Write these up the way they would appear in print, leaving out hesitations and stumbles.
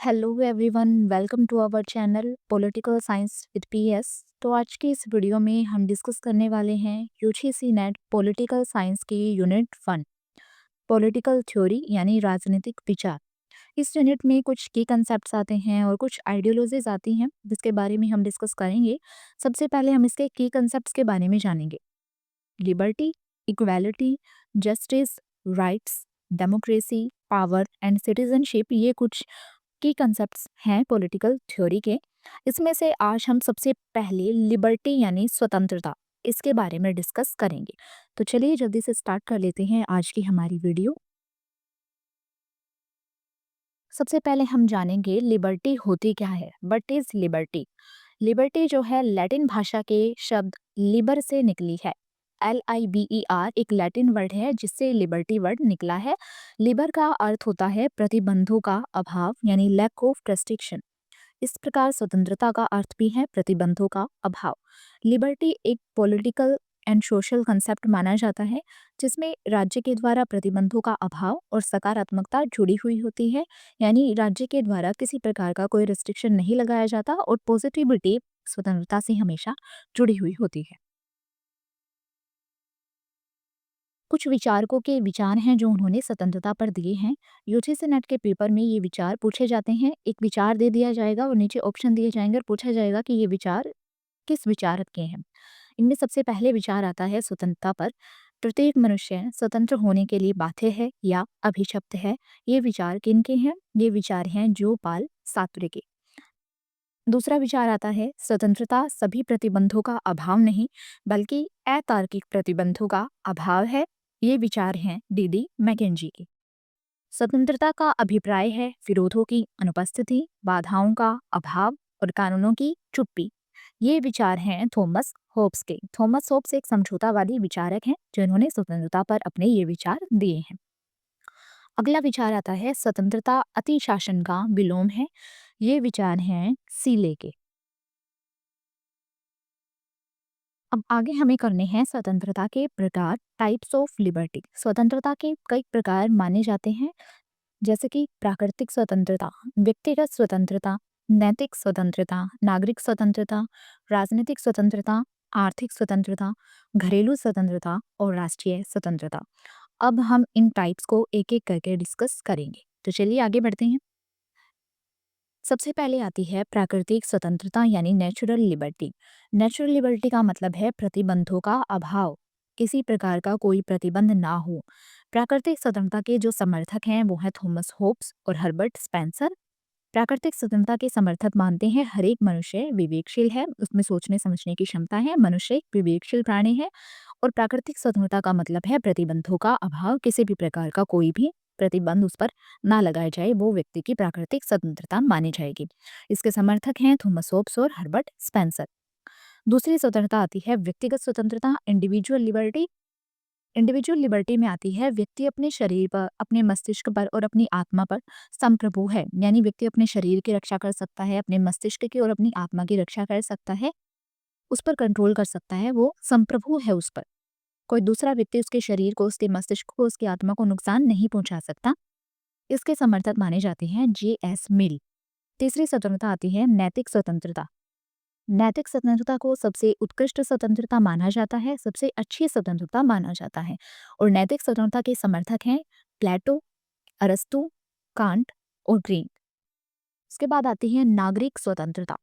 Hello everyone, welcome to our channel political science with PS. तो आज की इस वीडियो में हम डिस्कस करने वाले हैं यूजीसी नेट पॉलिटिकल साइंस की यूनिट 1 पॉलिटिकल थ्योरी यानी राजनीतिक विचार। इस यूनिट में कुछ की कंसेप्ट्स आते हैं और कुछ आइडियोलॉजीज आती हैं जिसके बारे में हम डिस्कस करेंगे। सबसे पहले हम इसके की कंसेप्ट्स के बारे में जानेंगे। Liberty, equality, justice, rights, democracy, power and citizenship, ये कुछ की कंसेप्ट्स हैं पॉलिटिकल थ्योरी के। इसमें से आज हम सबसे पहले लिबर्टी यानी स्वतंत्रता, इसके बारे में डिस्कस करेंगे। तो चलिए जल्दी से स्टार्ट कर लेते हैं आज की हमारी वीडियो। सबसे पहले हम जानेंगे लिबर्टी होती क्या है। What is liberty? लिबर्टी जो है लैटिन भाषा के शब्द लिबर से निकली है। LIBER एक लैटिन वर्ड है जिससे लिबर्टी वर्ड निकला है। लिबर का अर्थ होता है प्रतिबंधों का अभाव यानी लैक ऑफ रेस्ट्रिक्शन। इस प्रकार स्वतंत्रता का अर्थ भी है प्रतिबंधों का अभाव। लिबर्टी एक पॉलिटिकल एंड सोशल कंसेप्ट माना जाता है जिसमें राज्य के द्वारा प्रतिबंधों का अभाव और सकारात्मकता जुड़ी हुई होती है। यानी राज्य के द्वारा किसी प्रकार का कोई रिस्ट्रिक्शन नहीं लगाया जाता और पॉजिटिविटी स्वतंत्रता से हमेशा जुड़ी हुई होती है। कुछ विचारकों के विचार हैं जो उन्होंने स्वतंत्रता पर दिए हैं। यूजीसी नेट के पेपर में ये विचार पूछे जाते हैं। एक विचार दे दिया जाएगा और नीचे ऑप्शन दिए जाएंगे और पूछा जाएगा कि ये विचार किस विचारक के हैं। इनमें सबसे पहले विचार आता है स्वतंत्रता पर। प्रत्येक मनुष्य स्वतंत्र होने के लिए बाध्य है या अभिशप्त है। ये विचार किनके हैं? ये विचार हैं जो पाल सात्रे के। दूसरा विचार आता है स्वतंत्रता सभी प्रतिबंधों का अभाव नहीं बल्कि अतार्किक प्रतिबंधों का अभाव है। ये विचार हैं DD मैकेंजी के। स्वतंत्रता का अभिप्राय है विरोधों की अनुपस्थिति, बाधाओं का अभाव और कानूनों की चुप्पी। ये विचार हैं थॉमस होब्स के। थॉमस होब्स एक समझौतावादी विचारक हैं जिन्होंने स्वतंत्रता पर अपने ये विचार दिए हैं। अगला विचार आता है स्वतंत्रता अति शासन का विलोम है। ये विचार हैं सीले के। अब आगे हमें करने हैं स्वतंत्रता के प्रकार, टाइप्स ऑफ लिबर्टी। स्वतंत्रता के कई प्रकार माने जाते हैं जैसे कि प्राकृतिक स्वतंत्रता, व्यक्तिगत स्वतंत्रता, नैतिक स्वतंत्रता, नागरिक स्वतंत्रता, राजनीतिक स्वतंत्रता, आर्थिक स्वतंत्रता, घरेलू स्वतंत्रता और राष्ट्रीय स्वतंत्रता। अब हम इन टाइप्स को एक एक करके डिस्कस करेंगे। तो चलिए आगे बढ़ते हैं। सबसे पहले आती है प्राकृतिक स्वतंत्रता यानी नेचुरल लिबर्टी। नेचुरल लिबर्टी का मतलब है प्रतिबंधों का अभाव, किसी प्रकार का कोई प्रतिबंध ना हो। प्राकृतिक स्वतंत्रता के जो समर्थक हैं वो हैं थॉमस होब्स और हर्बर्ट स्पेंसर। प्राकृतिक स्वतंत्रता के समर्थक मानते हैं हर एक मनुष्य विवेकशील है, उसमें सोचने समझने की क्षमता है, मनुष्य एक विवेकशील प्राणी है। और प्राकृतिक स्वतंत्रता का मतलब है प्रतिबंधों का अभाव, किसी भी प्रकार का कोई भी प्रतिबंध उस पर ना लगाया जाए, वो व्यक्ति की प्राकृतिक स्वतंत्रता मानी जाएगी। इसके समर्थक हैं थॉमस होब्स और हर्बर्ट स्पेंसर। दूसरी स्वतंत्रता आती है व्यक्तिगत स्वतंत्रता, इंडिविजुअल लिबर्टी। इंडिविजुअल लिबर्टी में आती है व्यक्ति अपने शरीर पर, अपने मस्तिष्क पर और अपनी आत्मा पर संप्रभु है। यानी व्यक्ति अपने शरीर की रक्षा कर सकता है, अपने मस्तिष्क की और अपनी आत्मा की रक्षा कर सकता है, उस पर कंट्रोल कर सकता है, वो संप्रभु है उस पर। कोई दूसरा व्यक्ति उसके शरीर को, उसके मस्तिष्क को, उसकी आत्मा को नुकसान नहीं पहुंचा सकता। इसके समर्थक माने जाते हैं JS मिल। तीसरी स्वतंत्रता आती है नैतिक स्वतंत्रता। नैतिक स्वतंत्रता को सबसे उत्कृष्ट स्वतंत्रता माना जाता है, सबसे अच्छी स्वतंत्रता माना जाता है। और नैतिक स्वतंत्रता के समर्थक हैं प्लेटो, अरस्तु, कांट और ग्रीन। उसके बाद आती है नागरिक स्वतंत्रता।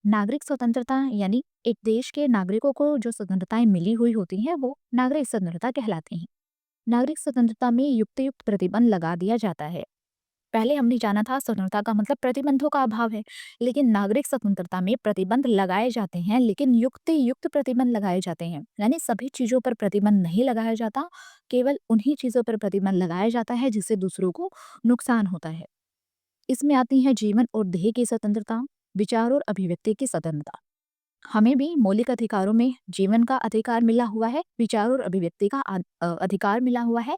नागरिक स्वतंत्रता यानी एक देश के नागरिकों को जो स्वतंत्रताएं मिली हुई होती हैं वो नागरिक स्वतंत्रता कहलाती हैं। नागरिक स्वतंत्रता में युक्त युक्त प्रतिबंध लगा दिया जाता है। पहले हमने जाना था स्वतंत्रता का मतलब प्रतिबंधों का अभाव है, लेकिन नागरिक स्वतंत्रता में प्रतिबंध लगाए जाते हैं, लेकिन युक्त युक्त प्रतिबंध लगाए जाते हैं। यानी सभी चीजों पर प्रतिबंध नहीं लगाया जाता, केवल उन्हीं चीजों पर प्रतिबंध लगाया जाता है जिससे दूसरों को नुकसान होता है। इसमें आती है जीवन और देह की स्वतंत्रता, विचार और अभिव्यक्ति की स्वतंत्रता। हमें भी मौलिक अधिकारों में जीवन का अधिकार मिला हुआ है, विचार और अभिव्यक्ति का अधिकार मिला हुआ है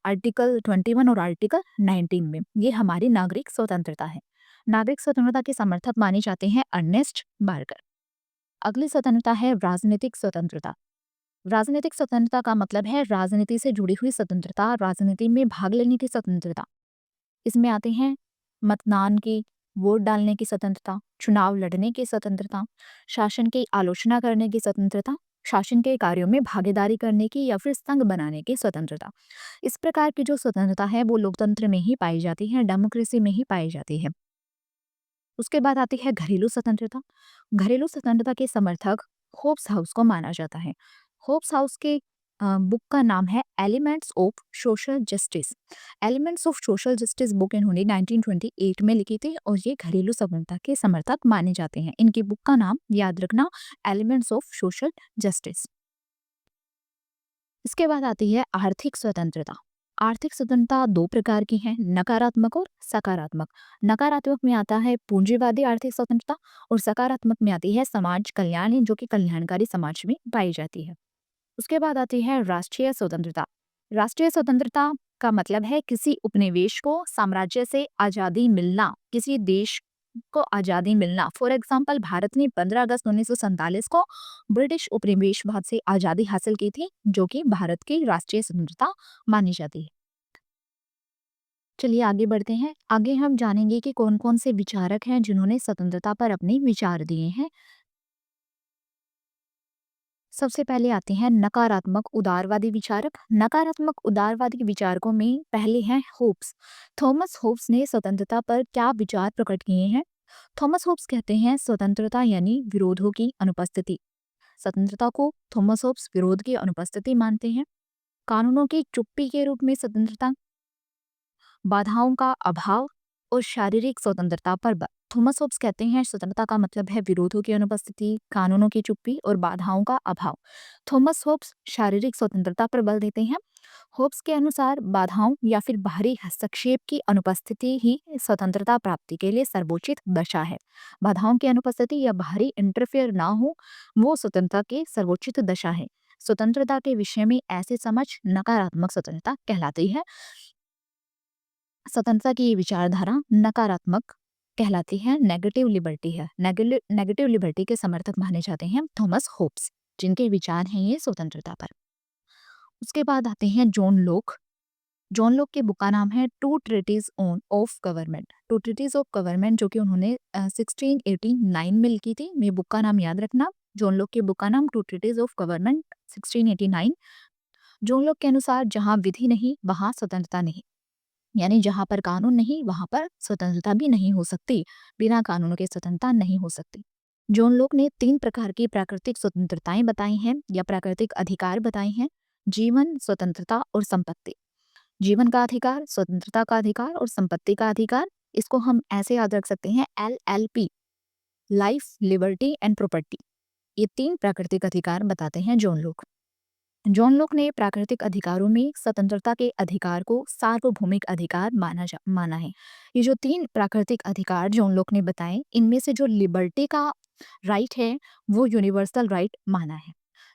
आर्टिकल 21 और आर्टिकल 19 में। ये हमारी नागरिक स्वतंत्रता है। नागरिक स्वतंत्रता के समर्थक माने जाते हैं अर्नेस्ट बार्गर। अगली स्वतंत्रता है राजनीतिक स्वतंत्रता। राजनीतिक स्वतंत्रता का मतलब है राजनीति से जुड़ी हुई स्वतंत्रता, राजनीति में भाग लेने की स्वतंत्रता। इसमें आते हैं मतदान की, वोट डालने की स्वतंत्रता, चुनाव लड़ने की स्वतंत्रता, शासन की आलोचना करने की स्वतंत्रता, शासन के कार्यों में भागीदारी करने की या फिर संघ बनाने की स्वतंत्रता। इस प्रकार की जो स्वतंत्रता है वो लोकतंत्र में ही पाई जाती है, डेमोक्रेसी में ही पाई जाती है। उसके बाद आती है घरेलू स्वतंत्रता। घरेलू स्वतंत्रता के समर्थक होप्स हाउस को माना जाता है। होप्स हाउस के बुक का नाम है elements of social justice. Elements of social justice book इन्होंने 1928 में लिखी थी और ये घरेलू स्वतंत्रता के समर्थक माने जाते हैं। इनकी बुक का नाम याद रखना, एलिमेंट्स ऑफ सोशल जस्टिस। इसके बाद आती है आर्थिक स्वतंत्रता। आर्थिक स्वतंत्रता दो प्रकार की है, नकारात्मक और सकारात्मक। नकारात्मक में आता है पूंजीवादी आर्थिक स्वतंत्रता और सकारात्मक में आती है समाज कल्याण, जो कि कल्याणकारी समाज में पाई जाती है। उसके बाद आती है राष्ट्रीय स्वतंत्रता। राष्ट्रीय स्वतंत्रता का मतलब है किसी उपनिवेश को साम्राज्य से आजादी मिलना, किसी देश को आजादी मिलना। फॉर एग्जाम्पल भारत ने 15 अगस्त 1947 को ब्रिटिश उपनिवेशवाद से आजादी हासिल की थी, जो कि भारत की राष्ट्रीय स्वतंत्रता मानी जाती है। चलिए आगे बढ़ते हैं। आगे हम जानेंगे कि कौन कौन से विचारक हैं जिन्होंने स्वतंत्रता पर अपने विचार दिए हैं। सबसे पहले आते हैं नकारात्मक उदारवादी विचारक। नकारात्मक उदारवादी विचारकों में पहले हैं होब्स। थॉमस होब्स ने स्वतंत्रता पर क्या विचार प्रकट किए हैं? थॉमस होब्स कहते हैं स्वतंत्रता यानी विरोधों की अनुपस्थिति। स्वतंत्रता को थॉमस होब्स विरोध की अनुपस्थिति मानते हैं। कानूनों की चुप्पी के रूप में स्वतंत्रता, बाधाओं का अभाव और शारीरिक स्वतंत्रता पर बल। थॉमस होब्स कहते हैं स्वतंत्रता का मतलब है विरोधों की अनुपस्थिति, कानूनों की चुप्पी और बाधाओं का अभाव। थॉमस होब्स शारीरिक स्वतंत्रता पर बल देते हैं। होब्स के अनुसार बाधाओं या फिर बाहरी हस्तक्षेप की अनुपस्थिति ही स्वतंत्रता प्राप्ति के लिए सर्वोचित दशा है। बाधाओं की अनुपस्थिति या बाहरी इंटरफेयर ना हो, वो स्वतंत्रता की सर्वोचित दशा है। स्वतंत्रता के विषय में ऐसी समझ नकारात्मक स्वतंत्रता कहलाती है। स्वतंत्रता की ये विचारधारा नकारात्मक कहलाती है, नेगेटिव लिबर्टी है। नेगेटिव लिबर्टी के समर्थक माने जाते हैं थॉमस होब्स, जिनके विचार हैं ये स्वतंत्रता पर। उसके बाद आते हैं जॉन लोक। जॉन लोक के बुक का नाम है two treaties on of government. Two treaties of government, जो कि उन्होंने 1689 में लिखी थी। ये बुक का नाम याद रखना, जॉन लोक के बुक का नाम two treaties of government 1689। John Locke के अनुसार जहाँ विधि नहीं वहाँ स्वतंत्रता नहीं, यानी जहाँ पर कानून नहीं वहाँ पर स्वतंत्रता भी नहीं हो सकती। बिना कानूनों के स्वतंत्रता नहीं हो सकती। जॉन लोक ने 3 प्रकार की प्राकृतिक स्वतंत्रताएं बताई हैं या प्राकृतिक अधिकार बताए हैं: जीवन, स्वतंत्रता और संपत्ति। जीवन का अधिकार, स्वतंत्रता का अधिकार और संपत्ति का अधिकार, इसको हम ऐसे याद रख सकते हैं LLP, life, liberty and property. ये 3 प्राकृतिक अधिकार बताते हैं जॉन लोक। जॉन लोक ने प्राकृतिक अधिकारों में स्वतंत्रता के अधिकार को सार्वभौमिक अधिकार माना है। ये जो 3 प्राकृतिक अधिकार जॉन लोक ने बताए, इनमें से जो लिबर्टी का राइट है वो यूनिवर्सल राइट माना है।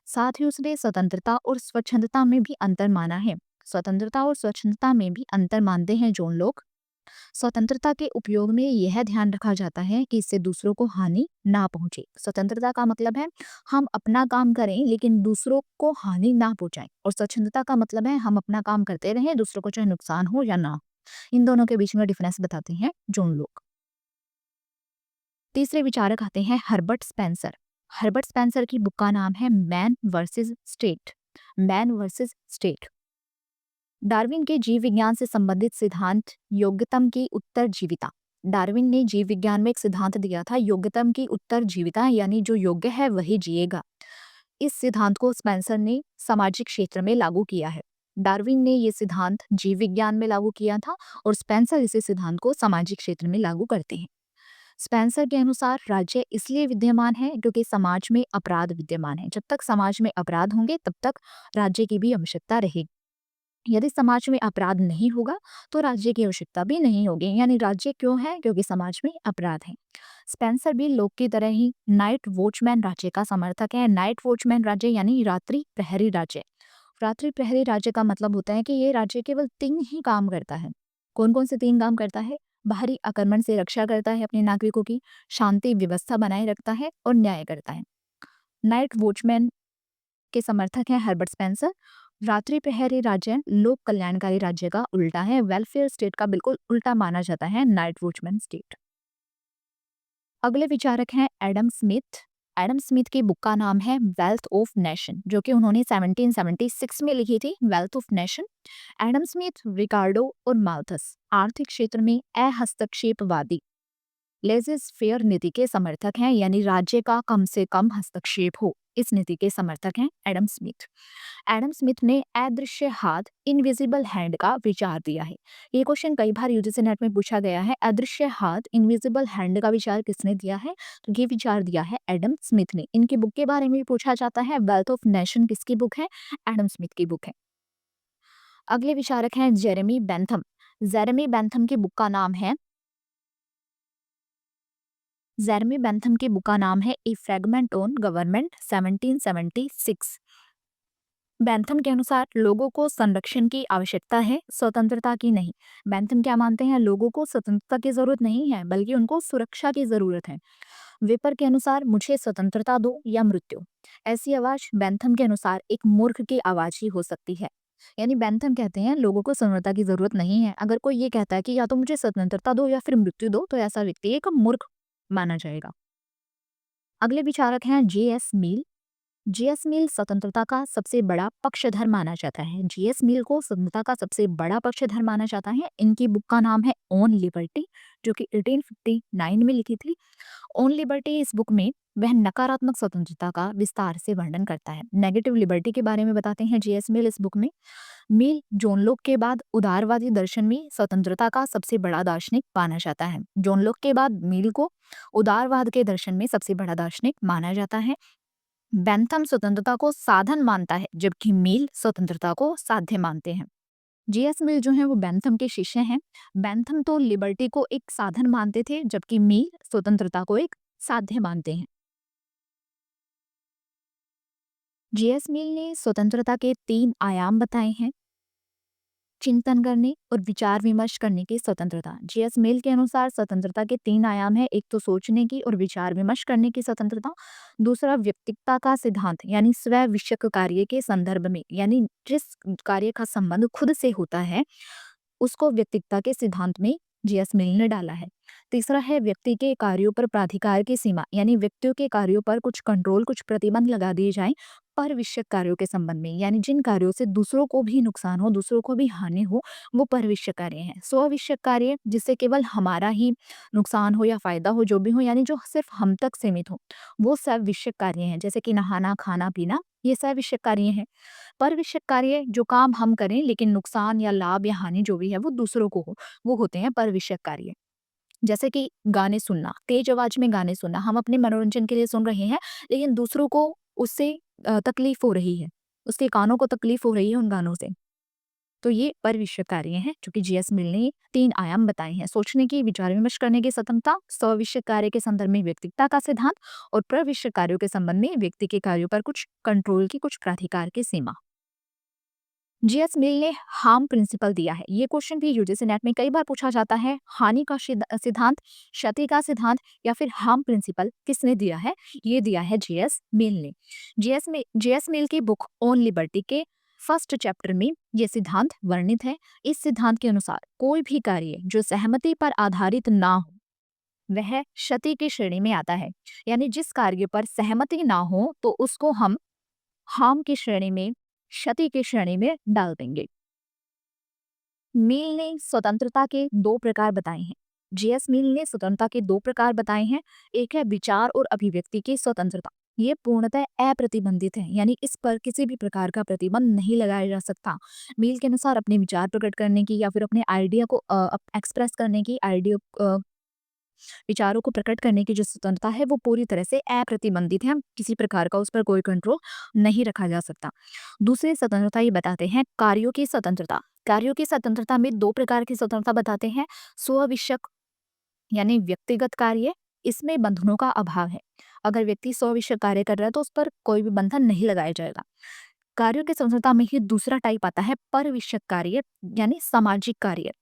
साथ ही उसने स्वतंत्रता और स्वच्छंदता में भी अंतर माना है। स्वतंत्रता और स्वच्छंदता में भी अंतर मानते हैं जॉन लोक। स्वतंत्रता के उपयोग में यह ध्यान रखा जाता है कि इससे दूसरों को हानि ना पहुंचे। स्वतंत्रता का मतलब है हम अपना काम करें लेकिन दूसरों को हानि ना पहुंचाएं, और स्वच्छंदता का मतलब है हम अपना काम करते रहें, दूसरों को चाहे नुकसान हो या ना हो। इन दोनों के बीच में डिफरेंस बताते हैं जॉन लोक। तीसरे विचारक आते हैं हर्बर्ट स्पेंसर। हर्बर्ट स्पेंसर की बुक का नाम है man versus state. Man versus state. Darwin के जीव विज्ञान से संबंधित सिद्धांत योग्यतम की उत्तरजीविता। डार्विन ने जीव विज्ञान में एक सिद्धांत दिया था, योग्यतम की उत्तरजीविता, यानी जो योग्य है वही जिएगा। इस सिद्धांत को स्पेंसर ने सामाजिक क्षेत्र में लागू किया है। डार्विन ने ये सिद्धांत जीव विज्ञान में लागू किया था और स्पेंसर इसी सिद्धांत को सामाजिक क्षेत्र में लागू करते हैं। स्पेंसर के अनुसार राज्य इसलिए विद्यमान है क्योंकि समाज में अपराध विद्यमान है। जब तक समाज में अपराध होंगे तब तक राज्य की भी आवश्यकता रहेगी। यदि समाज में अपराध नहीं होगा तो राज्य की आवश्यकता भी नहीं होगी। यानी राज्य क्यों है? क्योंकि समाज में अपराध है। स्पेंसर भी लोक की तरह ही नाइट वॉचमैन राज्य का समर्थक है। नाइट वॉचमैन राज्य यानी रात्रि प्रहरी राज्य। रात्रि प्रहरी राज्य का मतलब होता है कि ये राज्य केवल 3 ही काम करता है। कौन कौन से 3 काम करता है? बाहरी आक्रमण से रक्षा करता है अपने नागरिकों की, शांति व्यवस्था बनाए रखता है और न्याय करता है। नाइट वॉचमैन के समर्थक हैं हर्बर्ट स्पेंसर। रात्रि प्रहरी राज्य लोक कल्याणकारी राज्य का उल्टा है। वेलफेयर स्टेट का बिल्कुल उल्टा माना जाता है नाइट वॉचमैन स्टेट। अगले विचारक हैं एडम स्मिथ। एडम स्मिथ की बुक का नाम है वेल्थ ऑफ नेशन, जो कि उन्होंने 1776 में लिखी थी, wealth of nation. Adam Smith, Ricardo और माल्थस आर्थिक क्षेत्र में अहस्तक्षेपवादी लेजिस फेयर नीति के समर्थक हैं, यानी राज्य का कम से कम हस्तक्षेप हो, इस नीति के समर्थक हैं एडम स्मिथ। एडम स्मिथ ने अदृश्य हाथ, इनविजिबल हैंड का विचार दिया है। ये क्वेश्चन कई बार यूजीसी नेट में पूछा गया है, अदृश्य हाथ, इनविजिबल हैंड का विचार किसने दिया है? तो ये विचार दिया है एडम स्मिथ ने। इनकी बुक के बारे में भी पूछा जाता है, वेल्थ ऑफ नेशन किसकी बुक है? एडम स्मिथ की बुक है। अगले विचारक हैं जेरेमी बेंथम। जेरेमी बेंथम की बुक का नाम है जेरेमी बेंथम की बुक का नाम है ए फ्रेगमेंट ऑन गवर्नमेंट 1776। बेंथम के अनुसार लोगों को संरक्षण की आवश्यकता है, स्वतंत्रता की नहीं। बेंथम क्या मानते हैं? लोगों को स्वतंत्रता की जरूरत नहीं है, बल्कि उनको सुरक्षा की जरूरत है। वेपर के अनुसार मुझे स्वतंत्रता दो या मृत्यु। ऐसी आवाज बेंथम के अनुसार एक मूर्ख की आवाज ही हो सकती है। यानी बेंथम कहते हैं लोगों को स्वतंत्रता की जरूरत नहीं है। अगर कोई ये कहता है कि या तो मुझे स्वतंत्रता दो या फिर मृत्यु दो, तो ऐसा व्यक्ति एक मूर्ख माना जाएगा। अगले विचारक हैं जेएस मिल। जीएस मिल स्वतंत्रता का सबसे बड़ा पक्षधर माना जाता है। जीएस मिल को स्वतंत्रता का सबसे बड़ा पक्षधर माना जाता है। इनकी बुक का नाम है ऑन लिबर्टी, जो कि 1859 में लिखी थी। ऑन लिबर्टी, इस बुक में वह नकारात्मक स्वतंत्रता का विस्तार से वर्णन करता है। नेगेटिव लिबर्टी के बारे में बताते हैं जीएस मिल इस बुक में। मिल जॉन लोक के बाद उदारवादी दर्शन में स्वतंत्रता का सबसे बड़ा दार्शनिक माना जाता है। जॉन लोक के बाद मिल को उदारवाद के दर्शन में सबसे बड़ा दार्शनिक माना जाता है। बेंथम स्वतंत्रता को साधन मानता है, जबकि मिल स्वतंत्रता को साध्य मानते हैं। जीएस मिल जो है वो बेंथम के शिष्य हैं। बेंथम तो लिबर्टी को एक साधन मानते थे, जबकि मिल स्वतंत्रता को एक साध्य मानते हैं। जीएस मिल ने स्वतंत्रता के 3 आयाम बताए हैं। चिंतन करने और विचार विमर्श करने की स्वतंत्रता। जीएस मिल के अनुसार स्वतंत्रता के 3 आयाम है। एक तो सोचने की और विचार विमर्श करने की स्वतंत्रता। दूसरा व्यक्तिकता का सिद्धांत, यानी स्व विषयक कार्य के संदर्भ में, यानी जिस कार्य का संबंध खुद से होता है उसको व्यक्तिकता के सिद्धांत में जीएस मिल ने डाला है। तीसरा है व्यक्ति के कार्यों पर प्राधिकार की सीमा, यानी व्यक्तियों के कार्यों पर कुछ कंट्रोल, कुछ प्रतिबंध लगा दिए जाएं पर विषयक कार्यों के संबंध में, यानी जिन कार्यों से दूसरों को भी नुकसान हो, दूसरों को भी हानि हो, वो परविषयक कार्य हैं। स्वविषयक कार्य जिससे केवल हमारा ही नुकसान हो या फायदा हो, जो भी हो, यानी जो सिर्फ हम तक सीमित हो, वो सविषयक कार्य हैं। जैसे कि नहाना, खाना पीना, ये सविषयक कार्य हैं। परविषयक कार्य जो काम हम करें लेकिन नुकसान या लाभ या हानि जो भी है वो दूसरों को हो, वो होते हैं परविषयक कार्य। जैसे कि गाने सुनना, तेज आवाज में गाने सुनना, हम अपने मनोरंजन के लिए सुन रहे हैं, लेकिन दूसरों को उससे तकलीफ हो रही है, उसके कानों को तकलीफ हो रही है उन गानों से। तो ये परविषयक कार्य हैं, जो कि जीएस मिल ने 3 आयाम बताए हैं: सोचने की, विचार विमर्श करने की स्वतंत्रता, स्वविषयक कार्य के संदर्भ में व्यक्तिकता का सिद्धांत, और प्रविषयक कार्यों के संबंध में व्यक्ति के कार्यों पर कुछ कंट्रोल की, कुछ प्राधिकार की सीमा। जीएस मिल ने हार्म प्रिंसिपल दिया है। ये क्वेश्चन भी यूजीसी नेट में कई बार पूछा जाता है। हानि का सिद्धांत, क्षति का सिद्धांत या फिर हार्म प्रिंसिपल किसने दिया है? ये दिया है जीएस मिल ने। जीएस मिल की बुक ऑन लिबर्टी के फर्स्ट चैप्टर में ये सिद्धांत वर्णित है। इस सिद्धांत के अनुसार कोई भी कार्य जो सहमति पर आधारित ना हो वह क्षति की श्रेणी में आता है। यानी जिस कार्य पर सहमति ना हो तो उसको हम हार्म की श्रेणी में, क्षति की श्रेणी में डाल देंगे। मिल ने स्वतंत्रता के 2 प्रकार बताए हैं। जीएस मिल ने स्वतंत्रता के 2 प्रकार बताए हैं। एक है विचार और अभिव्यक्ति की स्वतंत्रता। ये पूर्णतः अप्रतिबंधित है, यानी इस पर किसी भी प्रकार का प्रतिबंध नहीं लगाया जा सकता। मिल के अनुसार अपने विचार प्रकट करने की या फिर अपने आइडिया को एक्सप्रेस करने की, विचारों को प्रकट करने की जो स्वतंत्रता है वो पूरी तरह से अप्रतिबंधित है। किसी प्रकार का उस पर कोई कंट्रोल नहीं रखा जा सकता। दूसरी स्वतंत्रता ये बताते हैं कार्यों की स्वतंत्रता। कार्यों की स्वतंत्रता में 2 प्रकार की स्वतंत्रता बताते हैं। स्वविषयक, यानी व्यक्तिगत कार्य, इसमें बंधनों का अभाव है। अगर व्यक्ति स्वविषयक कार्य कर रहा है तो उस पर कोई भी बंधन नहीं लगाया जाएगा। कार्यों की स्वतंत्रता में ही दूसरा टाइप आता है परविषयक कार्य, यानी सामाजिक कार्य।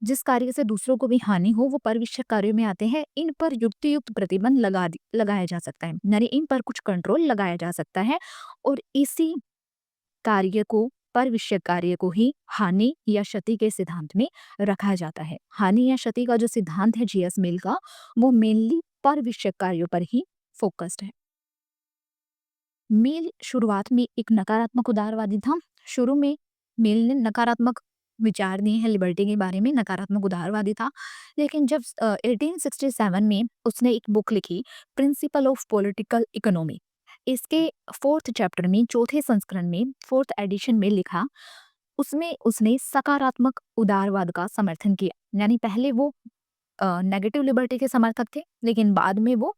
जिस कार्य से दूसरों को भी हानि हो वो परविषयक कार्यों में आते हैं। इन पर युक्तियुक्त प्रतिबंध लगाया जा सकता है, यानी इन पर कुछ कंट्रोल लगाया जा सकता है। और इसी कार्य को पर विषयक कार्य को ही हानि या क्षति के सिद्धांत में रखा जाता है। हानि या क्षति का जो सिद्धांत है जीएस मिल का, वो मेनली पर विषयक कार्यों पर ही फोकस्ड है। मिल शुरुआत में एक नकारात्मक उदारवादी था। शुरू में मिल ने नकारात्मक विचार दिए हैं लिबर्टी के बारे में, नकारात्मक उदारवादी था। लेकिन जब 1867 में उसने एक बुक लिखी, प्रिंसिपल ऑफ पॉलिटिकल इकोनॉमी, इसके फोर्थ चैप्टर में, चौथे संस्करण में, फोर्थ एडिशन में लिखा, उसमें उसने सकारात्मक उदारवाद का समर्थन किया। यानी पहले वो नेगेटिव लिबर्टी के समर्थक थे, लेकिन बाद में वो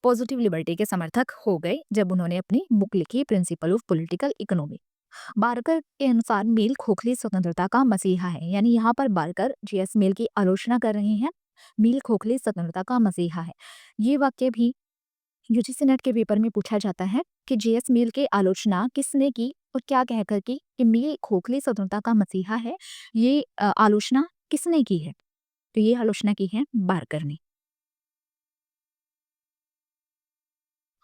पॉजिटिव लिबर्टी के समर्थक हो गए जब उन्होंने अपनी बुक लिखी principle of political economy. Barker के अनुसार मिल खोखली स्वतंत्रता का मसीहा है। यानी यहाँ पर बार्कर जीएस मिल की आलोचना कर रहे हैं, मिल खोखली स्वतंत्रता का मसीहा है। ये वाक्य भी यूजीसी नेट के पेपर में पूछा जाता है कि जीएस मिल की आलोचना किसने की और क्या कहकर की कि मिल खोखली स्वतंत्रता का मसीहा है। ये आलोचना किसने की है? तो ये आलोचना की है बार्कर ने।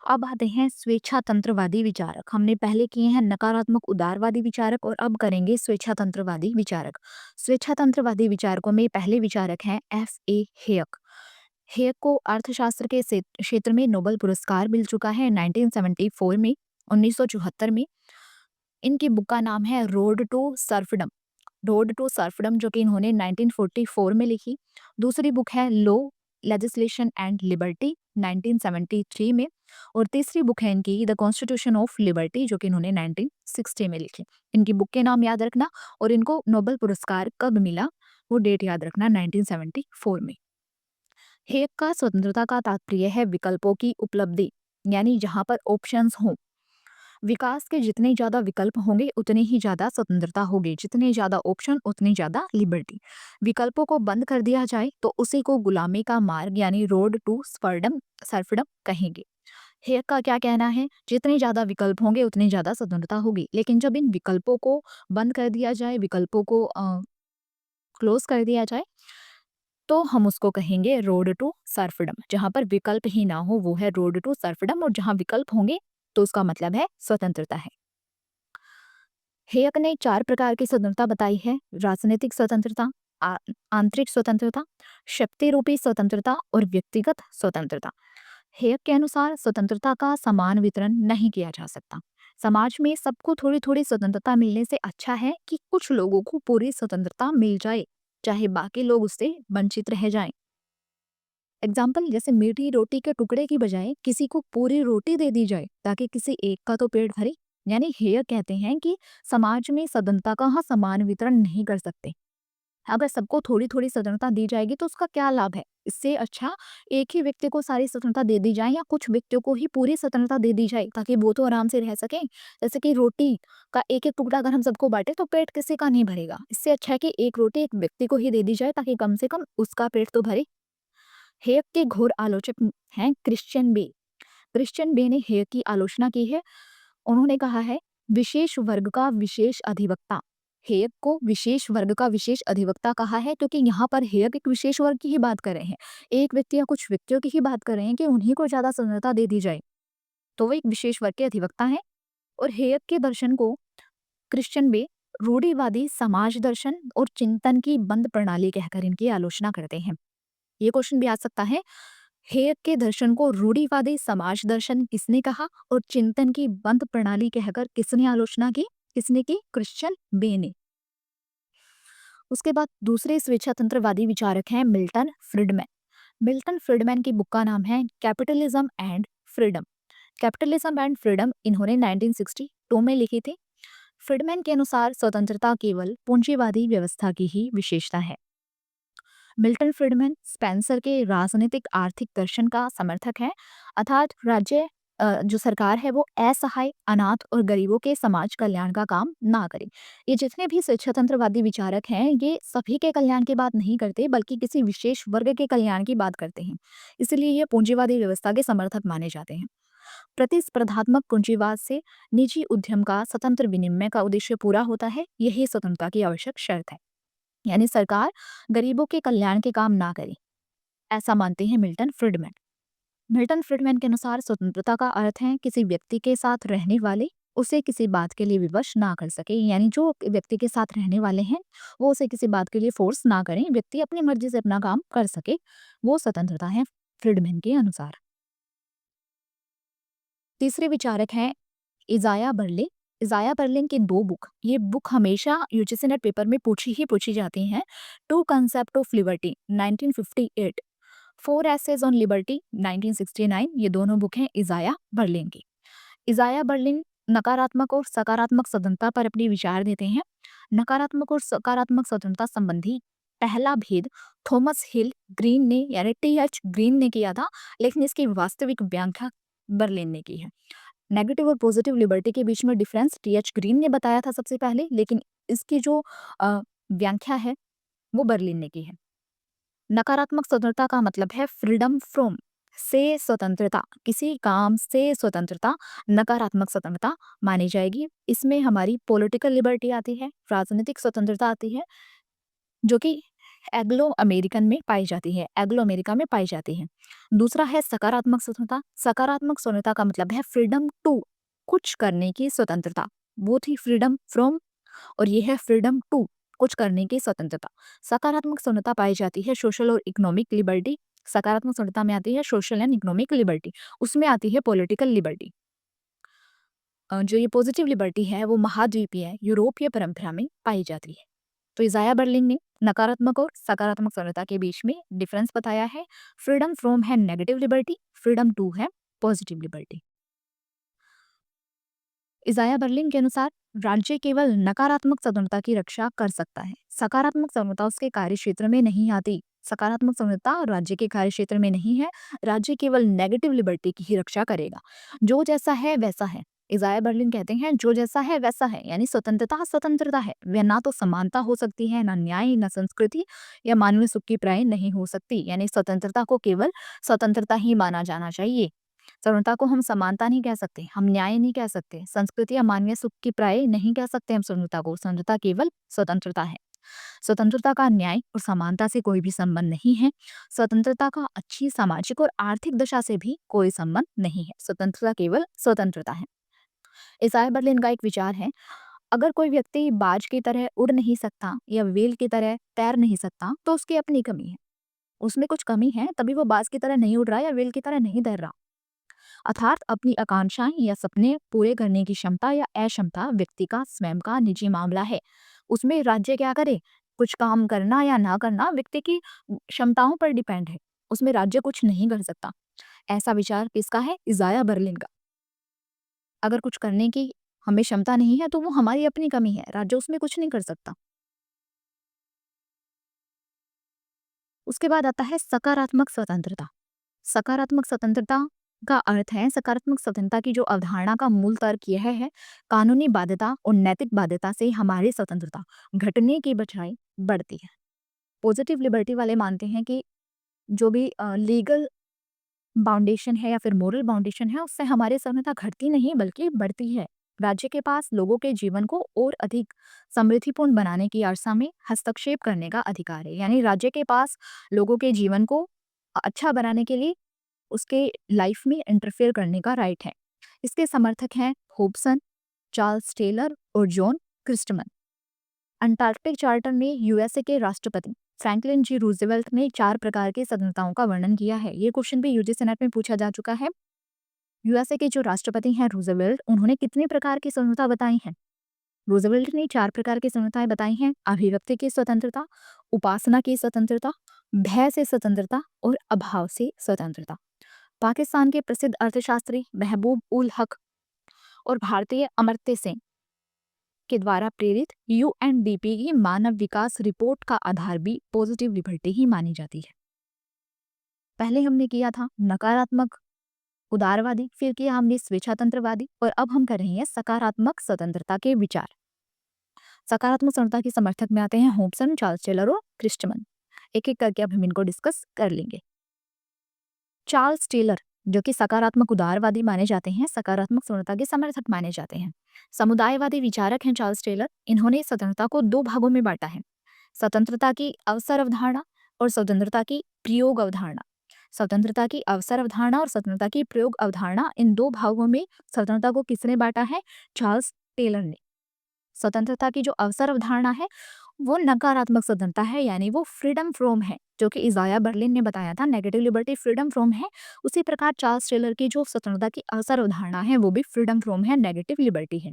अब आते हैं स्वेच्छातंत्रवादी विचारक। हमने पहले किए हैं नकारात्मक उदारवादी विचारक और अब करेंगे स्वेच्छातंत्रवादी विचारक। स्वेच्छातंत्रवादी विचारकों में पहले विचारक हैं F.A. हेयक। हेयक को अर्थशास्त्र के क्षेत्र में नोबेल पुरस्कार मिल चुका है 1974 में, 1974 में। इनकी बुक का नाम है road to serfdom. Road to serfdom जो कि इन्होंने 1944 में लिखी। दूसरी बुक है लो, लेजिस्लेशन एंड लिबर्टी 1973 में। और तीसरी बुक है इनकी द कॉन्स्टिट्यूशन ऑफ लिबर्टी जो कि इन्होंने 1960 में लिखी। इनकी बुक के नाम याद रखना और इनको नोबेल पुरस्कार कब मिला वो डेट याद रखना, 1974 में। हेग का स्वतंत्रता का तात्पर्य है विकल्पों की उपलब्धि, यानी जहां पर ऑप्शंस हों। विकास के जितने ज्यादा विकल्प होंगे उतनी ही ज्यादा स्वतंत्रता होगी, जितने ज्यादा ऑप्शन उतनी ज्यादा लिबर्टी। विकल्पों को बंद कर दिया जाए तो उसी को गुलामी का मार्ग यानी रोड टू सर्फडम कहेंगे। हेयर का क्या कहना है, जितने ज्यादा विकल्प होंगे उतनी ज्यादा स्वतंत्रता होगी, लेकिन जब इन विकल्पों को बंद कर दिया जाए, विकल्पों को क्लोज कर दिया जाए, तो हम उसको कहेंगे रोड टू सर्फडम। जहां पर विकल्प ही ना हो वो है रोड टू सर्फडम, और जहां विकल्प होंगे तो उसका मतलब है स्वतंत्रता है। हेयक ने 4 प्रकार की स्वतंत्रता बताई है: राजनीतिक स्वतंत्रता, आंतरिक स्वतंत्रता, शक्ति रूपी स्वतंत्रता और व्यक्तिगत स्वतंत्रता। हेयक के अनुसार स्वतंत्रता का समान वितरण नहीं किया जा सकता। समाज में सबको थोड़ी थोड़ी स्वतंत्रता मिलने से अच्छा है कि कुछ लोगों को पूरी स्वतंत्रता मिल जाए, चाहे बाकी लोग उससे वंचित रह जाएं। एग्जाम्पल, जैसे मीठी रोटी के टुकड़े की बजाय किसी को पूरी रोटी दे दी जाए ताकि किसी एक का तो पेट भरे। यानी हेयर कहते हैं कि समाज में स्वतंत्रता का हम समान वितरण नहीं कर सकते। अगर सबको थोड़ी थोड़ी स्वतंत्रता दी जाएगी तो उसका क्या लाभ है? इससे अच्छा एक ही व्यक्ति को सारी स्वतंत्रता दे दी जाए या कुछ व्यक्तियों को ही पूरी स्वतंत्रता दे दी जाए ताकि वो तो आराम से रह सके। जैसे कि रोटी का एक एक टुकड़ा अगर हम सबको बांटे तो पेट किसी का नहीं भरेगा। इससे अच्छा है कि एक रोटी एक व्यक्ति को ही दे दी जाए ताकि कम से कम उसका पेट तो भरे। हेयक के घोर आलोचक हैं क्रिश्चियन बे। क्रिश्चियन बे ने हेयक की आलोचना की है। उन्होंने कहा है विशेष वर्ग का विशेष अधिवक्ता। हेयक को विशेष वर्ग का विशेष अधिवक्ता कहा है क्योंकि यहाँ पर हेयक एक विशेष वर्ग की ही बात कर रहे हैं, एक व्यक्ति या कुछ व्यक्तियों की ही बात कर रहे हैं कि उन्हीं को ज्यादा स्वतंत्रता दे दी जाए, तो वो एक विशेष वर्ग के अधिवक्ता हैं। और हेयक के दर्शन को क्रिश्चियन बे रूढ़िवादी समाज दर्शन और चिंतन की बंद प्रणाली कहकर इनकी आलोचना करते हैं। ये क्वेश्चन भी आ सकता है, हेयक के दर्शन को रूढ़िवादी समाज दर्शन किसने कहा और चिंतन की बंद प्रणाली कहकर किसने आलोचना की? किसने की? क्रिश्चियन बे ने। उसके बाद दूसरे स्वेच्छातंत्रवादी विचारक हैं मिल्टन फ्रीडमैन। मिल्टन फ्रीडमैन की बुक का नाम है capitalism and freedom. Capitalism and freedom इन्होंने 1962 में लिखी थी। फ्रीडमैन के अनुसार स्वतंत्रता केवल पूंजीवादी व्यवस्था की ही विशेषता है। मिल्टन फ्रीडमैन स्पेंसर के राजनीतिक आर्थिक दर्शन का समर्थक है, अर्थात राज्य जो सरकार है वो असहाय, अनाथ और गरीबों के समाज कल्याण का काम ना करे। ये जितने भी स्वतंत्रवादी विचारक हैं ये सभी के कल्याण की बात नहीं करते बल्कि किसी विशेष वर्ग के कल्याण की बात करते हैं, इसलिए ये पूंजीवादी व्यवस्था के समर्थक माने जाते हैं। प्रतिस्पर्धात्मक पूंजीवाद से निजी उद्यम का स्वतंत्र विनिमय का उद्देश्य पूरा होता है, यही स्वतंत्रता की आवश्यक शर्त है। यानी सरकार गरीबों के कल्याण के काम ना करे, ऐसा मानते हैं मिल्टन फ्रीडमैन। मिल्टन फ्रीडमैन के अनुसार स्वतंत्रता का अर्थ है किसी व्यक्ति के साथ रहने वाले उसे किसी बात के लिए विवश ना कर सके, यानी जो व्यक्ति के साथ रहने वाले हैं वो उसे किसी बात के लिए फोर्स ना करें, व्यक्ति अपनी मर्जी से अपना काम कर सके, वो स्वतंत्रता है फ्रीडमैन के अनुसार। तीसरे विचारक हैं इजाया बर्ले। इजाया बर्लिन की दो बुक, ये बुक हमेशा यूजीसी नेट पेपर में पूछी जाती हैं। Two concepts of liberty 1958, four essays on liberty 1969, ये दोनों बुक हैं इजाया बर्लिन की। इजाया बर्लिन नकारात्मक और सकारात्मक स्वतंत्रता पर अपने विचार देते हैं। नकारात्मक और सकारात्मक स्वतंत्रता संबंधी पहला भेद थॉमस हिल ग्रीन ने, यानी टी.एच. ग्रीन ने किया था, लेकिन इसकी वास्तविक व्याख्या बर्लिन ने की है। नेगेटिव और पॉजिटिव लिबर्टी के बीच में डिफरेंस टी.एच. ग्रीन ने बताया था सबसे पहले, लेकिन इसकी जो व्याख्या है वो बर्लिन ने की है। नकारात्मक स्वतंत्रता का मतलब है फ्रीडम फ्रॉम से स्वतंत्रता, किसी काम से स्वतंत्रता नकारात्मक स्वतंत्रता मानी जाएगी। इसमें हमारी पॉलिटिकल लिबर्टी आती है, राजनीतिक स्वतंत्रता आती है, जो कि एग्लो अमेरिकन में पाई जाती है, एग्लो अमेरिका में पाई जाती है। दूसरा है सकारात्मक स्वतंत्रता। सकारात्मक स्वतंत्रता का मतलब है फ्रीडम टू, कुछ करने की स्वतंत्रता, वो थी फ्रीडम फ्रॉम, और ये है फ्रीडम टू, कुछ करने की स्वतंत्रता। सकारात्मक स्वतंत्रता पाई जाती है सोशल और इकोनॉमिक लिबर्टी। सकारात्मक स्वतंत्रता में आती है सोशल एंड इकोनॉमिक लिबर्टी, उसमें आती है पॉलिटिकल लिबर्टी। जो ये पॉजिटिव लिबर्टी है वो महाद्वीपीय यूरोपीय परंपरा में पाई जाती है। तो इजाया बर्लिन ने नकारात्मक और सकारात्मक स्वतंत्रता के बीच में डिफरेंस बताया है। फ्रीडम फ्रॉम है नेगेटिव लिबर्टी, फ्रीडम टू है पॉजिटिव लिबर्टी। इजाया बर्लिन के अनुसार राज्य केवल नकारात्मक स्वतंत्रता की रक्षा कर सकता है, सकारात्मक स्वतंत्रता उसके कार्य क्षेत्र में नहीं आती। सकारात्मक स्वतंत्रता राज्य के कार्य क्षेत्र में नहीं है, राज्य केवल नेगेटिव लिबर्टी की ही रक्षा करेगा। जो जैसा है वैसा है। इजाया बर्लिन कहते हैं जो जैसा है वैसा है, यानी स्वतंत्रता स्वतंत्रता है, वह ना तो समानता हो सकती है, ना न्याय, ना संस्कृति या मानवीय सुख की प्राय नहीं हो सकती। यानी स्वतंत्रता को केवल स्वतंत्रता ही माना जाना चाहिए। स्वतंत्रता को हम समानता नहीं कह सकते, हम न्याय नहीं कह सकते, संस्कृति या मानवीय सुख की प्राय नहीं कह सकते हम स्वतंत्रता को। स्वतंत्रता केवल स्वतंत्रता है। स्वतंत्रता का न्याय और समानता से कोई भी संबंध नहीं है। स्वतंत्रता का अच्छी सामाजिक और आर्थिक दशा से भी कोई संबंध नहीं है। स्वतंत्रता केवल स्वतंत्रता है। इसाया बर्लिन का एक विचार है, अगर कोई व्यक्ति बाज की तरह उड़ नहीं सकता या व्हेल की तरह तैर नहीं सकता तो उसकी अपनी कमी है। उसमें कुछ कमी है, तभी वो बाज की तरह नहीं उड़ रहा या व्हेल की तरह नहीं तैर रहा। अर्थात अपनी आकांक्षाएं या सपने पूरे करने की क्षमता या अक्षमता व्यक्ति का स्वयं का निजी मामला है। उसमें राज्य क्या करे, कुछ काम करना या ना करना व्यक्ति की क्षमताओं पर डिपेंड है, उसमें राज्य कुछ नहीं कर सकता। ऐसा विचार किसका है? इजाया बर्लिन का। अगर कुछ करने की हमें क्षमता नहीं है तो वो हमारी अपनी कमी है, राज्य उसमें कुछ नहीं कर सकता। उसके बाद आता है सकारात्मक स्वतंत्रता। सकारात्मक स्वतंत्रता का अर्थ है, सकारात्मक स्वतंत्रता की जो अवधारणा का मूल तर्क यह है, कानूनी बाध्यता और नैतिक बाध्यता से हमारी स्वतंत्रता घटने की बजाय बढ़ती है। पॉजिटिव लिबर्टी वाले मानते हैं कि जो भी लीगल बाउंडेशन है या फिर मोरल बाउंडेशन है, उससे हमारी स्वतंत्रता घटती नहीं बल्कि बढ़ती है। राज्य के पास लोगों के जीवन को और अधिक समृद्धिपूर्ण बनाने की आशा में हस्तक्षेप करने का अधिकार है, यानी राज्य के पास लोगों के जीवन को अच्छा बनाने के लिए उसके लाइफ में इंटरफेयर करने का राइट है। इसके समर्थक हैं होब्सन, चार्ल्स टेलर और जॉन क्रिस्टमन। अंटार्कटिक चार्टर में यूएसए के राष्ट्रपति फ्रैंकलिन जी रूजवेल्ट ने 4 प्रकार की स्वतंत्रताओं का वर्णन किया है। ये क्वेश्चन भी यूजीसी नेट में पूछा जा चुका है। यूएसए के जो राष्ट्रपति हैं रूजवेल्ट, उन्होंने कितने प्रकार की स्वतंत्रता बताई है? रूजवेल्ट ने 4 प्रकार की स्वतंत्रताएं बताई हैं। अभिव्यक्ति की स्वतंत्रता, उपासना की स्वतंत्रता, भय से स्वतंत्रता और अभाव से स्वतंत्रता। पाकिस्तान के प्रसिद्ध अर्थशास्त्री महबूब उल हक और भारतीय अमर्त्य सेन के द्वारा प्रेरित यूएनडीपी की मानव विकास रिपोर्ट का आधार भी पॉजिटिव लिबर्टी ही मानी जाती है। पहले हमने किया था नकारात्मक उदारवादी, फिर किया हमने स्वेच्छातंत्रवादी, और अब हम कर रहे हैं सकारात्मक स्वतंत्रता के विचार। सकारात्मक स्वतंत्रता के समर्थक में आते हैं होब्सन, चार्ल्स टेलर और क्रिस्टमन। एक एक करके अब हम इनको डिस्कस कर लेंगे। चार्ल्स टेलर, जो कि सकारात्मक उदारवादी माने जाते हैं, सकारात्मक स्वतंत्रता के समर्थक माने जाते हैं। समुदायवादी विचारक हैं चार्ल्स टेलर। इन्होंने स्वतंत्रता को 2 भागों में बांटा है, स्वतंत्रता की अवसर अवधारणा और स्वतंत्रता की प्रयोग अवधारणा। स्वतंत्रता की अवसर अवधारणा और स्वतंत्रता की प्रयोग अवधारणा, इन दो भागों में स्वतंत्रता को किसने बांटा है? चार्ल्स टेलर ने। स्वतंत्रता की जो अवसर अवधारणा है वो नकारात्मक स्वतंत्रता है, यानी वो फ्रीडम फ्रॉम है, जो कि इजाया बर्लिन ने बताया था, नेगेटिव लिबर्टी फ्रीडम फ्रॉम है। उसी प्रकार चार्ल्स टेलर की जो स्वतंत्रता की अवसर अवधारणा है वो भी फ्रीडम फ्रॉम है, नेगेटिव लिबर्टी है।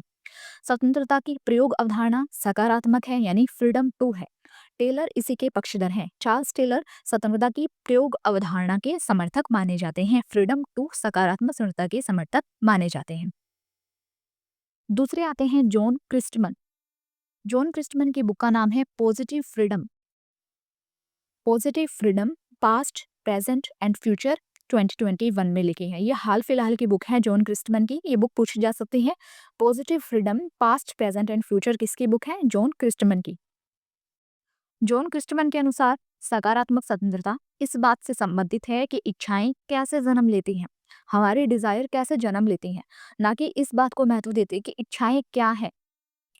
स्वतंत्रता की प्रयोग अवधारणा सकारात्मक है, यानी फ्रीडम टू है। टेलर इसी के पक्षधर हैं। चार्ल्स टेलर स्वतंत्रता की प्रयोग अवधारणा के समर्थक माने जाते हैं, फ्रीडम टू सकारात्मक स्वतंत्रता के समर्थक माने जाते हैं। दूसरे आते हैं जॉन क्रिस्टमन। जॉन क्रिस्टमन की बुक का नाम है positive freedom. Positive freedom past present and future 2021 में लिखी है। ये हाल फिलहाल की बुक है जॉन क्रिस्टमन की। ये बुक पूछी जा सकती है। Positive freedom past present and future किसकी बुक है? जॉन क्रिस्टमन की। जॉन क्रिस्टमन के अनुसार सकारात्मक स्वतंत्रता इस बात से संबंधित है कि इच्छाएं कैसे जन्म लेती हैं, हमारी डिजायर कैसे जन्म लेती हैं, ना कि इस बात को महत्व देते कि इच्छाएं क्या है।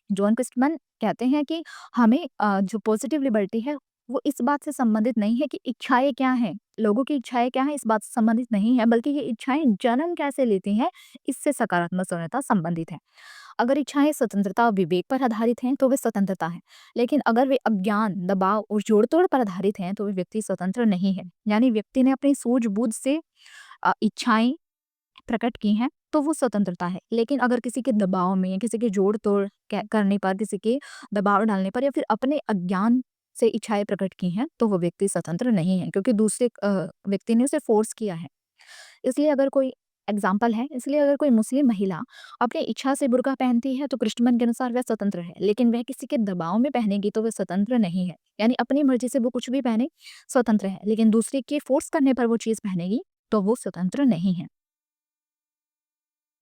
जॉन क्रिस्टमन कहते हैं कि हमें जो पॉजिटिव लिबर्टी है वो इस बात से संबंधित नहीं है कि इच्छाएं क्या हैं, लोगों की इच्छाएं क्या हैं, इस बात से संबंधित नहीं है, बल्कि ये इच्छाएं जन्म कैसे लेती हैं, इससे सकारात्मक स्वतंत्रता संबंधित है। अगर इच्छाएं स्वतंत्रता और विवेक पर आधारित हैं तो वे स्वतंत्रता है, लेकिन अगर वे अज्ञान, दबाव और जोड़-तोड़ पर आधारित हैं तो वे व्यक्ति स्वतंत्र नहीं है। यानी व्यक्ति ने अपनी सूझबूझ से इच्छाएं प्रकट की हैं तो वो स्वतंत्रता है। लेकिन अगर किसी के दबाव में, किसी के जोड़-तोड़ करने पर, किसी के दबाव डालने पर या फिर अपने अज्ञान से इच्छाएं प्रकट की हैं तो वो व्यक्ति स्वतंत्र नहीं है, क्योंकि दूसरे व्यक्ति ने उसे फोर्स किया है। इसलिए अगर कोई एग्जाम्पल है, इसलिए अगर कोई मुस्लिम महिला अपनी इच्छा से बुर्का पहनती है तो कृष्णमन के अनुसार वह स्वतंत्र है, लेकिन वह किसी के दबाव में पहनेगी तो वह स्वतंत्र नहीं है। यानी अपनी मर्जी से वो कुछ भी पहने, स्वतंत्र है, लेकिन दूसरे के फोर्स करने पर वो चीज पहनेगी तो वो स्वतंत्र नहीं है।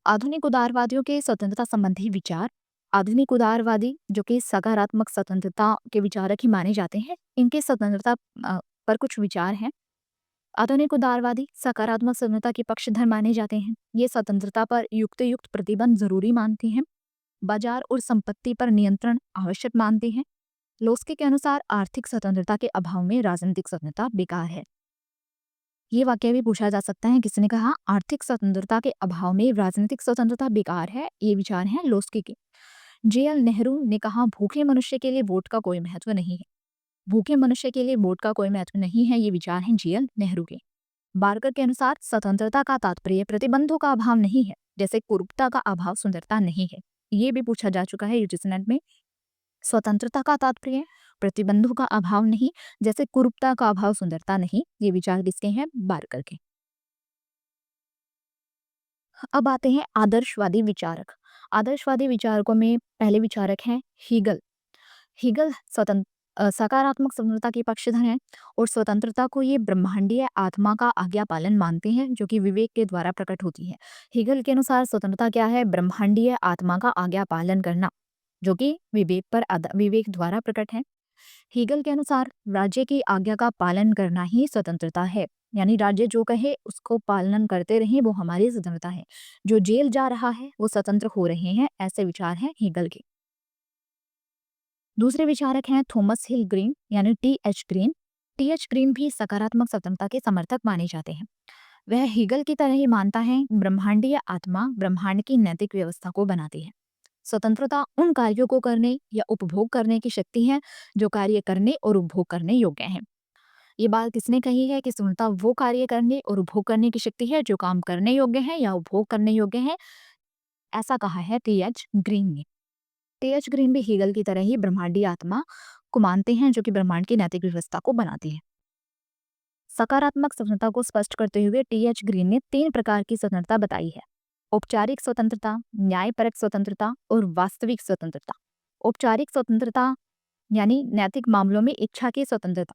आधुनिक उदारवादियों के स्वतंत्रता संबंधी विचार। आधुनिक उदारवादी जो कि सकारात्मक स्वतंत्रता के विचारक ही माने जाते हैं, इनके स्वतंत्रता पर कुछ विचार हैं। आधुनिक उदारवादी सकारात्मक स्वतंत्रता के पक्षधर माने जाते हैं। ये स्वतंत्रता पर युक्त प्रतिबंध जरूरी मानते हैं। बाजार और संपत्ति पर नियंत्रण आवश्यक मानते हैं। लोस्की के अनुसार आर्थिक स्वतंत्रता के अभाव में राजनीतिक स्वतंत्रता बेकार है। ये वाक्य भी पूछा जा सकता है, किसने कहा आर्थिक स्वतंत्रता के अभाव में राजनीतिक स्वतंत्रता बेकार है? ये विचार हैं लोस्की के। जेएल नेहरू ने कहा भूखे मनुष्य के लिए वोट का कोई महत्व नहीं है। भूखे मनुष्य के लिए वोट का कोई महत्व नहीं है, ये विचार हैं जेएल नेहरू के। बार्कर के अनुसार स्वतंत्रता का तात्पर्य प्रतिबंधों का अभाव नहीं है, जैसे कुरूपता का अभाव सुंदरता नहीं है। ये भी पूछा जा चुका है यूजीसी नेट में। स्वतंत्रता का तात्पर्य प्रतिबंधों का अभाव नहीं, जैसे कुरूपता का अभाव सुंदरता नहीं। ये विचार किसके हैं? बार्कर के। अब आते हैं आदर्शवादी विचारक। आदर्शवादी विचारकों में पहले विचारक हैं हीगल। हीगल सकारात्मक स्वतंत्रता के पक्षधर हैं और स्वतंत्रता को ये ब्रह्मांडीय आत्मा का आज्ञा पालन मानते हैं, जो कि विवेक के द्वारा प्रकट होती है। हीगल के अनुसार स्वतंत्रता क्या है? ब्रह्मांडीय आत्मा का आज्ञा पालन करना, जो कि विवेक द्वारा प्रकट है। हीगल के अनुसार राज्य की आज्ञा का पालन करना ही स्वतंत्रता है, यानी राज्य जो कहे उसको पालन करते रहें, वो हमारी स्वतंत्रता है। जो जेल जा रहा है वो स्वतंत्र हो रहे हैं, ऐसे विचार हैं हीगल के। दूसरे विचारक हैं थॉमस हिल ग्रीन, यानी टी.एच. ग्रीन। टी.एच. ग्रीन भी सकारात्मक स्वतंत्रता के समर्थक माने जाते हैं। वह हीगल की तरह ही मानता है ब्रह्मांडीय आत्मा ब्रह्मांड की नैतिक व्यवस्था को बनाती है। स्वतंत्रता उन कार्यों को करने या उपभोग करने की शक्ति है जो कार्य करने और उपभोग करने योग्य हैं। ये बात किसने कही है कि स्वतंत्रता वो कार्य करने और उपभोग करने की शक्ति है जो काम करने योग्य है या उपभोग करने योग्य है? ऐसा कहा है टी.एच. ग्रीन ने। टी.एच. ग्रीन भी हीगल की तरह ही ब्रह्मांडीय आत्मा को मानते हैं, जो कि ब्रह्मांड की नैतिक व्यवस्था को बनाती है। सकारात्मक स्वतंत्रता को स्पष्ट करते हुए टी.एच. ग्रीन ने 3 प्रकार की स्वतंत्रता बताई है: औपचारिक स्वतंत्रता, न्यायपरक स्वतंत्रता और वास्तविक स्वतंत्रता। औपचारिक स्वतंत्रता यानी नैतिक मामलों में इच्छा की स्वतंत्रता।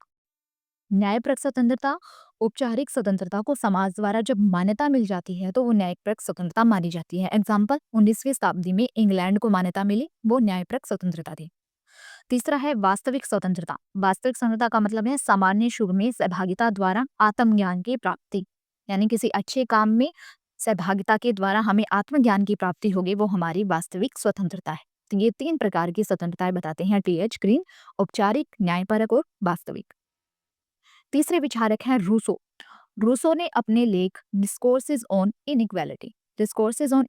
न्यायपरक स्वतंत्रता औपचारिक स्वतंत्रता को समाज द्वारा जब मान्यता मिल जाती है तो वो न्यायपरक स्वतंत्रता मानी जाती है। एग्जाम्पल 19वीं शताब्दी में इंग्लैंड को मान्यता मिली, वो न्यायपरक स्वतंत्रता थी। तीसरा है वास्तविक स्वतंत्रता। वास्तविक स्वतंत्रता का मतलब है सामान्य शुभ में सहभागिता द्वारा आत्मज्ञान की प्राप्ति, यानी किसी अच्छे काम में सहभागिता के द्वारा हमें आत्मज्ञान की प्राप्ति होगी, वो हमारी वास्तविक स्वतंत्रता है। तो ये 3 प्रकार की स्वतंत्रताएं बताते हैं टी.एच. ग्रीन: औपचारिक, न्यायपरक और वास्तविक। तीसरे विचारक हैं रूसो। रूसो ने अपने लेख डिस्कोर्सेज ऑन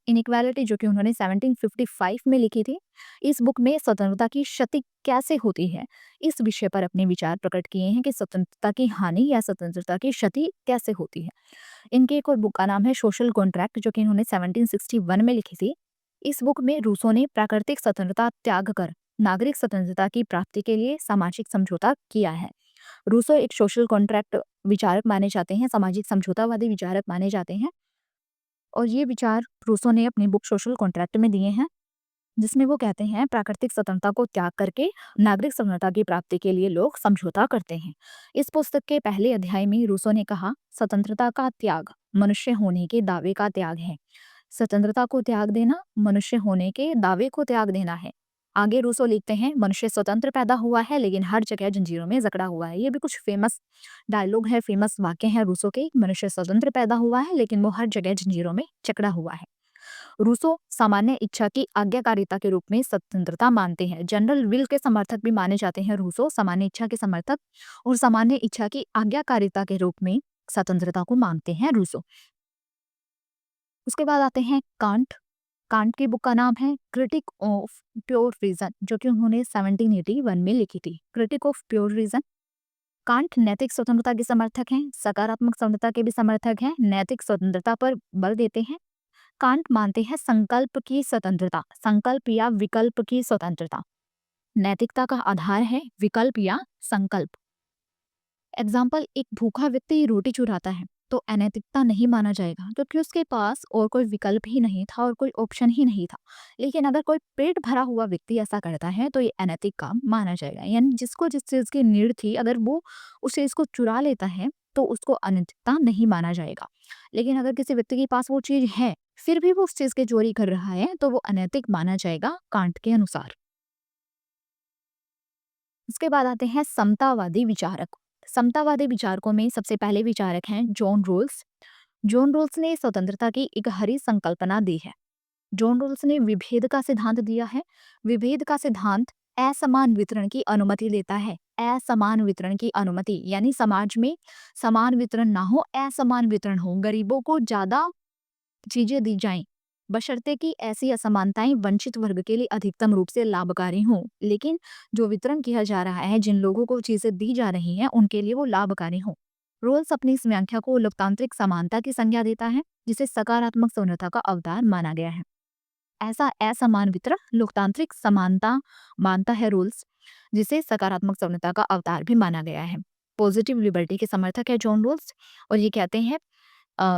इनइक्वालिटी जो कि उन्होंने 1755 में लिखी थी, इस बुक में स्वतंत्रता की क्षति कैसे होती है, इस विषय पर अपने विचार प्रकट किए हैं कि स्वतंत्रता की हानि या स्वतंत्रता की क्षति कैसे होती है। इनकी एक और बुक का नाम है सोशल कॉन्ट्रैक्ट जो कि इन्होंने 1761 में लिखी थी। इस बुक में रूसो ने प्राकृतिक स्वतंत्रता त्याग कर नागरिक स्वतंत्रता की प्राप्ति के लिए सामाजिक समझौता किया है। रूसो एक सोशल कॉन्ट्रैक्ट विचारक माने जाते हैं, सामाजिक समझौतावादी विचारक माने जाते हैं, और ये विचार रूसो ने अपनी बुक सोशल कॉन्ट्रैक्ट में दिए हैं, जिसमें वो कहते हैं प्राकृतिक स्वतंत्रता को त्याग करके नागरिक स्वतंत्रता की प्राप्ति के लिए लोग समझौता करते हैं। इस पुस्तक के पहले अध्याय में रूसो ने कहा, स्वतंत्रता का त्याग मनुष्य होने के दावे का त्याग है। स्वतंत्रता को त्याग देना मनुष्य होने के दावे को त्याग देना है। आगे रूसो लिखते हैं, मनुष्य स्वतंत्र पैदा हुआ है लेकिन हर जगह जंजीरों में जकड़ा हुआ है। ये भी कुछ फेमस डायलॉग है, फेमस वाक्य है रूसो के। मनुष्य स्वतंत्र पैदा हुआ है लेकिन वो हर जगह जंजीरों में जकड़ा हुआ है। रूसो सामान्य इच्छा की आज्ञाकारिता के रूप में स्वतंत्रता मानते हैं। जनरल विल के समर्थक भी माने जाते हैं रूसो, सामान्य इच्छा के समर्थक, और सामान्य इच्छा की आज्ञाकारिता के रूप में स्वतंत्रता को मानते हैं रूसो। उसके बाद आते हैं कांट। कांट की बुक का नाम है क्रिटिक ऑफ प्योर रीजन जो कि उन्होंने 1781 में लिखी थी। Critique of pure reason. Kant नैतिक स्वतंत्रता के समर्थक हैं, सकारात्मक स्वतंत्रता के भी समर्थक हैं, नैतिक स्वतंत्रता पर बल देते हैं। कांट मानते हैं संकल्प की स्वतंत्रता, संकल्प या विकल्प की स्वतंत्रता। नैतिकता का आधार है विकल्प या संकल्प। एग्जाम्पल, एक भूखा व्यक्ति रोटी चुराता है तो अनैतिकता नहीं माना जाएगा क्योंकि उसके पास और कोई विकल्प ही नहीं था और कोई ऑप्शन ही नहीं था। लेकिन अगर कोई पेट भरा हुआ व्यक्ति ऐसा करता है तो ये अनैतिक काम माना जाएगा। यानी जिसको जिस चीज़ की नीड थी, अगर वो उस चीज़ को चुरा लेता है तो उसको अनैतिकता नहीं माना जाएगा। लेकिन अगर किसी व्यक्ति के पास वो चीज़ है फिर भी वो उस चीज़ की चोरी कर रहा है तो वो अनैतिक माना जाएगा कांट के अनुसार। उसके बाद आते हैं समतावादी विचारक। समतावादी विचारकों में सबसे पहले विचारक हैं जॉन रोल्स। जॉन रोल्स ने स्वतंत्रता की एक हरी संकल्पना दी है। जॉन रोल्स ने विभेद का सिद्धांत दिया है। विभेद का सिद्धांत असमान वितरण की अनुमति देता है। असमान वितरण की अनुमति यानी समाज में समान वितरण ना हो, असमान वितरण हो, गरीबों को ज्यादा चीजें दी जाएं, बशर्ते कि ऐसी असमानताएं वंचित वर्ग के लिए अधिकतम रूप से लाभकारी हों। लेकिन जो वितरण किया जा रहा है, जिन लोगों को चीजें दी जा रही हैं, उनके लिए वो लाभकारी हों। रोल्स अपनी इस व्याख्या को लोकतांत्रिक समानता की संज्ञा देता है, जिसे सकारात्मक समृद्धता का अवतार माना गया है। ऐसा असमान वितरण लोकतांत्रिक समानता मानता है रोल्स, जिसे सकारात्मक समृद्धता का अवतार भी माना गया है। पॉजिटिव लिबर्टी के समर्थक है जॉन रोल्स, और ये कहते हैं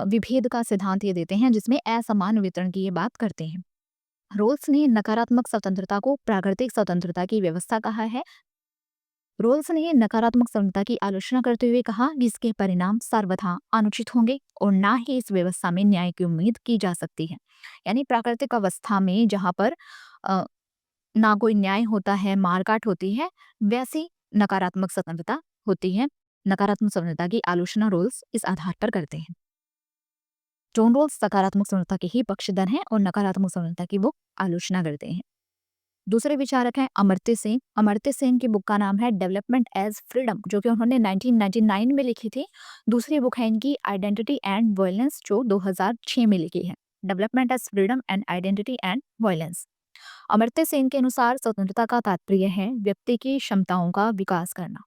विभेद का सिद्धांत ये देते हैं जिसमें असमान वितरण की ये बात करते हैं। रोल्स ने नकारात्मक स्वतंत्रता को प्राकृतिक स्वतंत्रता की व्यवस्था कहा है। रोल्स ने नकारात्मक स्वतंत्रता की आलोचना करते हुए कहा कि इसके परिणाम सर्वथा अनुचित होंगे और ना ही इस व्यवस्था में न्याय की उम्मीद की जा सकती है। यानी प्राकृतिक अवस्था में जहाँ पर अ, ना कोई न्याय होता है, मारकाट होती है, वैसी नकारात्मक स्वतंत्रता होती है। नकारात्मक स्वतंत्रता की आलोचना रोल्स इस आधार पर करते हैं। जॉन रोल्स सकारात्मक स्वतंत्रता के ही पक्षधर हैं और नकारात्मक स्वतंत्रता की वो आलोचना करते हैं। दूसरे विचारक हैं अमर्त्य सेन। अमर्त्य सेन की बुक का नाम है डेवलपमेंट एज फ्रीडम जो कि उन्होंने 1999 में लिखी थी। दूसरी बुक है इनकी आइडेंटिटी एंड वायलेंस जो 2006 में लिखी है। Development as freedom and identity and violence. Amartya Sen के अनुसार स्वतंत्रता का तात्पर्य है व्यक्ति की क्षमताओं का विकास करना।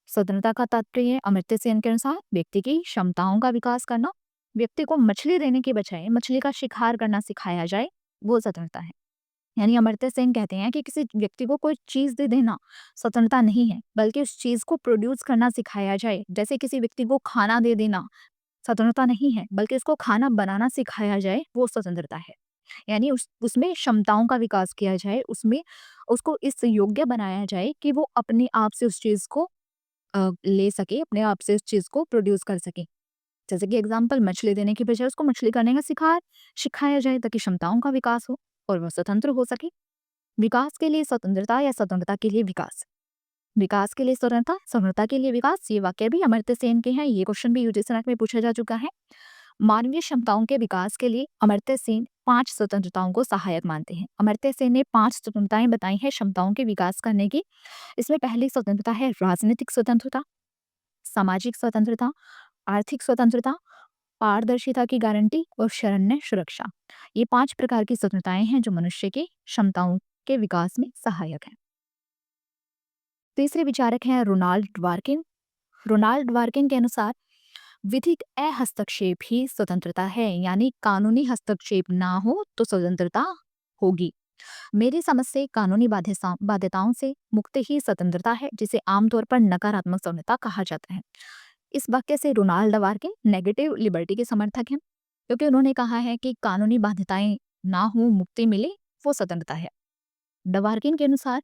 स्वतंत्रता का तात्पर्य अमर्त्य सेन के अनुसार व्यक्ति की क्षमताओं का विकास करना। व्यक्ति को मछली देने के बजाय मछली का शिकार करना सिखाया जाए, वो स्वतंत्रता है। यानी अमर्त्य सेन कहते हैं कि किसी व्यक्ति को कोई चीज दे देना स्वतंत्रता नहीं है, बल्कि उस चीज को प्रोड्यूस करना सिखाया जाए। जैसे किसी व्यक्ति को खाना दे देना स्वतंत्रता नहीं है, बल्कि उसको खाना बनाना सिखाया जाए, वो स्वतंत्रता है। यानी उसमें क्षमताओं का विकास किया जाए, उसमें उसको इस योग्य बनाया जाए कि वो अपने आप से उस चीज को ले सके, अपने आप से उस चीज को प्रोड्यूस कर सके। जैसे कि एग्जाम्पल, मछली देने की बजाय उसको मछली करने का सिखाया जाए ताकि क्षमताओं का विकास हो और वह स्वतंत्र हो सके। विकास के लिए स्वतंत्रता या स्वतंत्रता के लिए विकास। विकास के लिए स्वतंत्रता, स्वतंत्रता के लिए विकास, ये वाक्य भी अमर्त्य सेन के हैं। ये क्वेश्चन भी यूजीसी नेट में पूछा जा चुका है। मानवीय क्षमताओं के विकास के लिए अमर्त्य सेन 5 स्वतंत्रताओं को सहायक मानते हैं। अमर्त्य सेन ने 5 स्वतंत्रताएं बताई हैं क्षमताओं के विकास करने की। इसमें पहली स्वतंत्रता है राजनीतिक स्वतंत्रता, सामाजिक स्वतंत्रता, आर्थिक स्वतंत्रता, पारदर्शिता की गारंटी और शरण्य सुरक्षा। ये 5 प्रकार की स्वतंत्रताएं हैं जो मनुष्य के क्षमताओं के विकास में सहायक हैं। तीसरे विचारक हैं रोनाल्ड डवार्किन। रोनाल्ड डवार्किन के अनुसार विधिक हस्तक्षेप ही स्वतंत्रता है, यानी कानूनी हस्तक्षेप ना हो तो स्वतंत्रता होगी। मेरी समझ से कानूनी बाध्यताओं से मुक्त ही स्वतंत्रता है, जिसे आमतौर पर नकारात्मक स्वतंत्रता कहा जाता है। इस वाक्य से रोनाल्ड डवार्किन नेगेटिव लिबर्टी के समर्थक हैं, क्योंकि उन्होंने कहा है कि कानूनी बाध्यताएं ना हो, मुक्ति मिले, वो स्वतंत्रता है। डवार्किन के अनुसार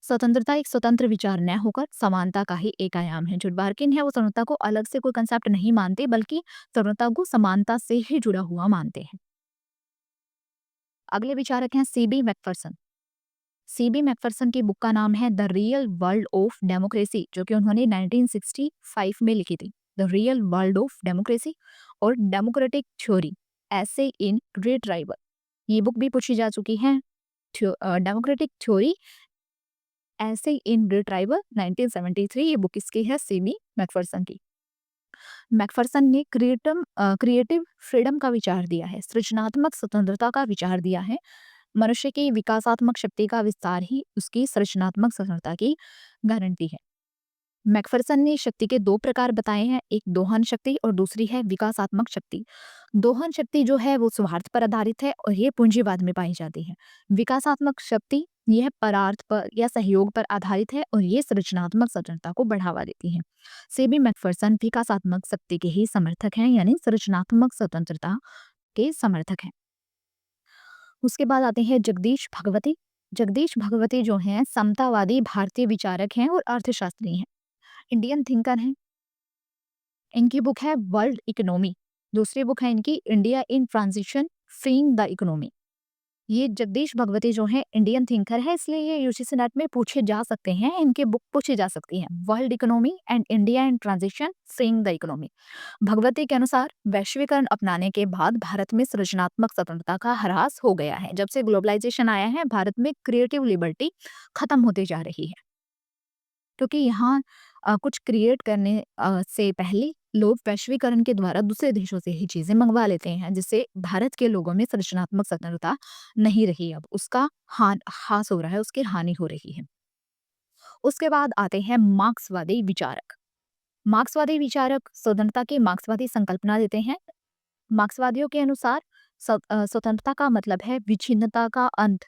स्वतंत्रता एक स्वतंत्र विचार न होकर समानता का ही एक आयाम है। जो डवार्किन है वो स्वतंत्रता को अलग से कोई कंसेप्ट नहीं मानते, बल्कि स्वतंत्रता को समानता से ही जुड़ा हुआ मानते हैं। अगले विचारक हैं सीबी मैकफरसन। सीबी मैकफरसन की बुक का नाम है the real world of democracy, जो कि उन्होंने 1965 में लिखी थी। The real world of democracy और डेमोक्रेटिक थ्योरी ऐसे इन रिट्राइवल, ये बुक भी पूछी जा चुकी है। डेमोक्रेटिक थ्योरी ऐसे इन रिट्राइवल 1973, ये बुक इसकी है, सीबी मैकफरसन की। मैकफरसन ने क्रिएटिव फ्रीडम का विचार दिया है, सृजनात्मक स्वतंत्रता का विचार दिया है। मनुष्य की विकासात्मक शक्ति का विस्तार ही उसकी सृजनात्मक स्वतंत्रता की गारंटी है। मैकफरसन ने शक्ति के 2 प्रकार बताए हैं, एक दोहन शक्ति और दूसरी है विकासात्मक शक्ति। दोहन शक्ति जो है वो स्वार्थ पर आधारित है और ये पूंजीवाद में पाई जाती है। विकासात्मक शक्ति यह परार्थ पर या सहयोग पर आधारित है और ये सृजनात्मक स्वतंत्रता को बढ़ावा देती है। सेबी मैकफरसन विकासात्मक शक्ति के ही समर्थक हैं, यानी सृजनात्मक स्वतंत्रता के समर्थक हैं। उसके बाद आते हैं जगदीश भगवती। जगदीश भगवती जो हैं समतावादी भारतीय विचारक हैं और अर्थशास्त्री हैं, इंडियन थिंकर हैं। इनकी बुक है वर्ल्ड इकोनॉमी। दूसरी बुक है इनकी India in transition, freeing the economy. ये जगदीश भगवती जो है इंडियन थिंकर है, इसलिए ये यूजीसी नेट में पूछे जा सकते हैं, इनके बुक पूछी जा सकती हैं। World economy and India in transition, freeing the economy. Bhagwati के अनुसार वैश्वीकरण अपनाने के बाद भारत में सृजनात्मक स्वतंत्रता का ह्रास हो गया है। जब से ग्लोबलाइजेशन आया है, भारत में क्रिएटिव लिबर्टी खत्म होती जा रही है, क्योंकि यहाँ कुछ क्रिएट करने से पहले लोग वैश्वीकरण के द्वारा दूसरे देशों से ही चीजें मंगवा लेते हैं, जिससे भारत के लोगों में सृजनात्मक स्वतंत्रता नहीं रही, अब उसका हास हो रहा है, उसकी हानि हो रही है। उसके बाद आते हैं मार्क्सवादी विचारक। मार्क्सवादी विचारक स्वतंत्रता की मार्क्सवादी संकल्पना देते हैं। मार्क्सवादियों के अनुसार स्वतंत्रता का मतलब है विच्छिन्नता का अंत,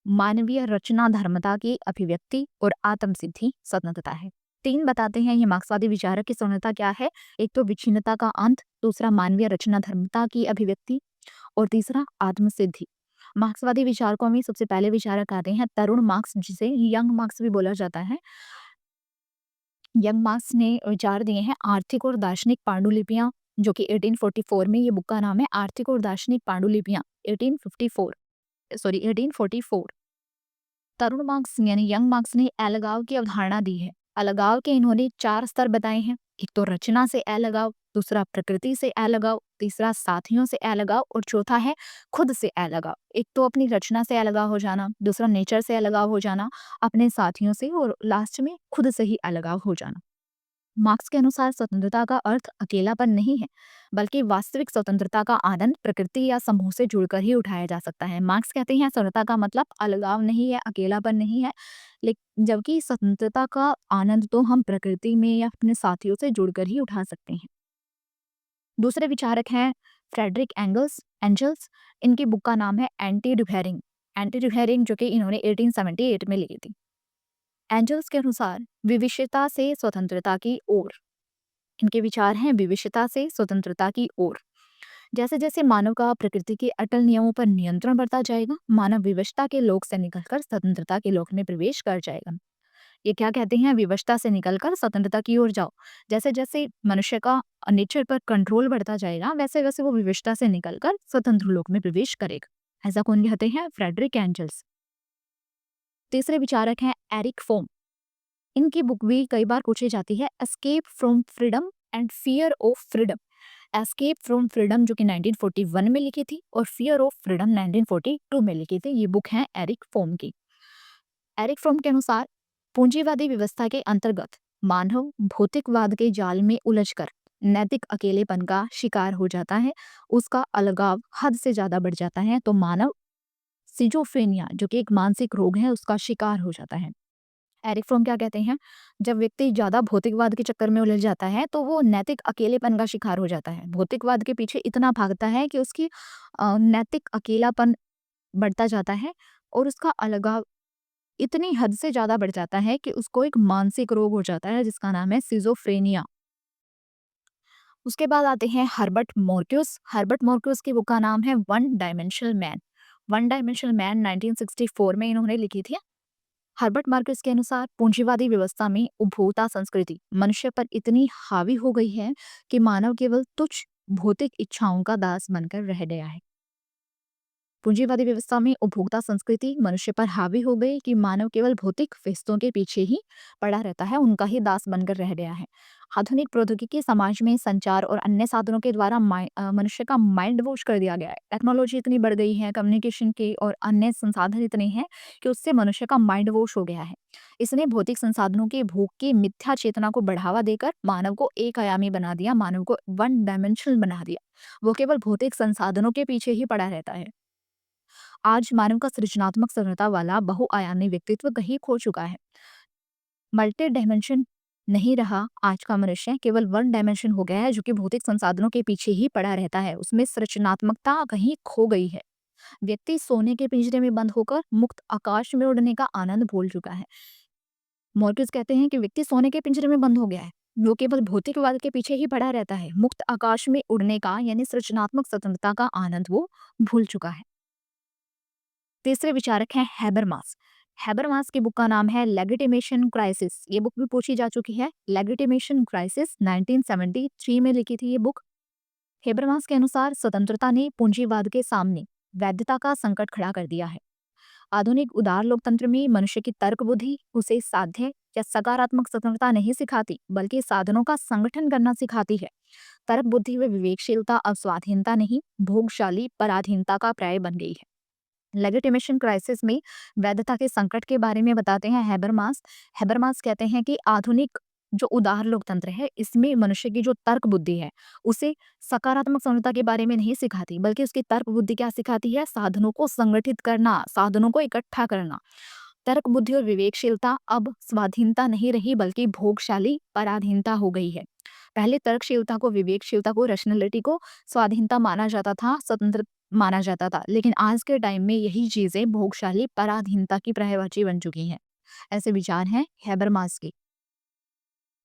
मानवीय रचना धर्मता की अभिव्यक्ति और आत्मसिद्धि स्वतंत्रता है। 3 बताते हैं ये मार्क्सवादी विचारक की स्वतंत्रता क्या है। एक तो विच्छिन्नता का अंत, दूसरा मानवीय रचना धर्मता की अभिव्यक्ति और तीसरा आत्मसिद्धि। मार्क्सवादी विचारकों में सबसे पहले विचारक आते हैं तरुण मार्क्स, जिसे यंग मार्क्स भी बोला जाता है। यंग मार्क्स ने विचार दिए हैं आर्थिक और दार्शनिक पांडुलिपियां, जो कि 1844 में, ये बुक का नाम है आर्थिक और दार्शनिक पांडुलिपियां 1844। तरुण मार्क्स यानी यंग मार्क्स ने अलगाव की अवधारणा दी है। अलगाव के इन्होंने 4 स्तर बताए हैं। एक तो रचना से अलगाव, दूसरा प्रकृति से अलगाव, तीसरा साथियों से अलगाव और चौथा है खुद से अलगाव। एक तो अपनी रचना से अलगाव हो जाना, दूसरा नेचर से अलगाव हो जाना, अपने साथियों से, और लास्ट में खुद से ही अलगाव हो जाना। मार्क्स के अनुसार स्वतंत्रता का अर्थ अकेलापन नहीं है, बल्कि वास्तविक स्वतंत्रता का आनंद प्रकृति या समूह से जुड़कर ही उठाया जा सकता है। मार्क्स कहते हैं स्वतंत्रता का मतलब अलगाव नहीं है, अकेलापन नहीं है, लेकिन जबकि स्वतंत्रता का आनंद तो हम प्रकृति में या अपने साथियों से जुड़कर ही उठा सकते हैं। दूसरे विचारक हैं फ्रेडरिक एंजल्स। इनकी बुक का नाम है एंटी डुहेरिंग। एंटी डुहेरिंग जो कि इन्होंने 1878 में लिखी थी। एंजल्स के अनुसार विविधता से स्वतंत्रता की ओर, इनके विचार हैं विविधता से स्वतंत्रता की ओर। जैसे जैसे मानव का प्रकृति के अटल नियमों पर नियंत्रण बढ़ता जाएगा, मानव विवशता के लोक से निकलकर स्वतंत्रता के लोक में प्रवेश कर जाएगा। ये क्या कहते हैं, विवशता से निकलकर स्वतंत्रता की ओर जाओ। जैसे जैसे मनुष्य का नेचर पर कंट्रोल बढ़ता जाएगा, वैसे वैसे वो विवशता से निकलकर स्वतंत्र लोक में प्रवेश करेगा। ऐसा कौन कहते हैं, फ्रेडरिक एंजल्स। तीसरे विचारक हैं एरिक फोम। इनकी बुक भी कई बार पूछी जाती है, escape from freedom and fear of freedom. Escape from freedom जो कि 1941 में लिखी थी और फियर ऑफ फ्रीडम 1942 में लिखी थी। ये बुक है एरिक फोम की। एरिक फ्रोम के अनुसार पूंजीवादी व्यवस्था के अंतर्गत मानव भौतिकवाद के जाल में उलझकर नैतिक अकेलेपन का शिकार हो जाता है, उसका अलगाव हद से ज़्यादा बढ़ जाता है, तो मानव सिजोफ्रेनिया जो कि एक मानसिक रोग है उसका शिकार हो जाता है। एरिक फ्रोम क्या कहते हैं, जब व्यक्ति ज़्यादा भौतिकवाद के चक्कर में उलझ जाता है तो वो नैतिक अकेलेपन का शिकार हो जाता है। भौतिकवाद के पीछे इतना भागता है कि उसकी नैतिक अकेलापन बढ़ता जाता है और उसका अलगाव इतनी हद से ज़्यादा बढ़ जाता है कि उसको एक मानसिक रोग हो जाता है जिसका नाम है सिज़ोफ्रेनिया। उसके बाद आते हैं हर्बर्ट मोर्क्यूस। हर्बर्ट मोर्क्यूस की बुक का नाम है one dimensional man. One dimensional man 1964 में इन्होंने लिखी थी। हर्बर्ट मार्क्यूस के अनुसार पूंजीवादी व्यवस्था में उपभोक्ता संस्कृति मनुष्य पर इतनी हावी हो गई है कि मानव केवल तुच्छ भौतिक इच्छाओं का दास बनकर रह गया है। पूंजीवादी व्यवस्था में उपभोक्ता संस्कृति मनुष्य पर हावी हो गई कि मानव केवल भौतिक फेस्तों के पीछे ही पड़ा रहता है, उनका ही दास बनकर रह गया है। आधुनिक प्रौद्योगिकी समाज में संचार और अन्य साधनों के द्वारा मनुष्य का माइंड वॉश कर दिया गया है। टेक्नोलॉजी इतनी बढ़ गई है, कम्युनिकेशन के और अन्य संसाधन इतने हैं कि उससे मनुष्य का माइंड वॉश हो गया है। इसने भौतिक संसाधनों की भूख की मिथ्या चेतना को बढ़ावा देकर मानव को एक आयामी बना दिया, मानव को वन डायमेंशनल बना दिया। वो केवल भौतिक संसाधनों के पीछे ही पड़ा रहता है। आज मानव का सृजनात्मक संरचना वाला बहुआयामी व्यक्तित्व कहीं खो चुका है। मल्टी डायमेंशन नहीं रहा, आज का मनुष्य केवल वन डायमेंशन हो गया है जो कि भौतिक संसाधनों के पीछे ही पड़ा रहता है, उसमें सृजनात्मकता कहीं खो गई है। व्यक्ति सोने के पिंजरे में बंद होकर मुक्त आकाश में उड़ने का आनंद भूल चुका है। मॉर्क्यूस कहते हैं कि व्यक्ति सोने के पिंजरे में बंद हो गया है, वो केवल भौतिकवाद के पीछे ही पड़ा रहता है, मुक्त आकाश में उड़ने का यानी सृजनात्मक स्वतंत्रता का आनंद वो भूल चुका है। तीसरे विचारक हैं हैबरमास। हैबरमास की बुक का नाम है लेगिटिमेशन क्राइसिस। ये बुक भी पूछी जा चुकी है। लेगिटिमेशन क्राइसिस 1973 में लिखी थी ये बुक। हैबरमास के अनुसार स्वतंत्रता ने पूंजीवाद के सामने वैधता का संकट खड़ा कर दिया है। आधुनिक उदार लोकतंत्र में मनुष्य की तर्क बुद्धि उसे साध्य या सकारात्मक स्वतंत्रता नहीं सिखाती, बल्कि साधनों का संगठन करना सिखाती है। तर्क बुद्धि व विवेकशीलता अब स्वाधीनता नहीं, भोगशाली पराधीनता का पर्याय बन गई है। लेगिटिमेशन क्राइसिस में वैधता के संकट के बारे में बताते हैं हैबरमास। हैबरमास कहते हैं कि आधुनिक जो उदार लोकतंत्र है इसमें मनुष्य की जो तर्क बुद्धि है उसे सकारात्मक संहिता के बारे में नहीं सिखाती, बल्कि उसकी तर्क बुद्धि क्या सिखाती है, साधनों को संगठित करना, साधनों को इकट्ठा करना। तर्क बुद्धि और विवेकशीलता अब स्वाधीनता नहीं रही, बल्कि भोगशाली पराधीनता हो गई है। पहले तर्कशीलता को, विवेकशीलता को, रैशनैलिटी को स्वाधीनता माना जाता था, स्वतंत्र माना जाता था, लेकिन आज के टाइम में यही चीजें भोगशाली पराधीनता की पर्यायवाची बन चुकी हैं। ऐसे विचार हैं हैबरमास के।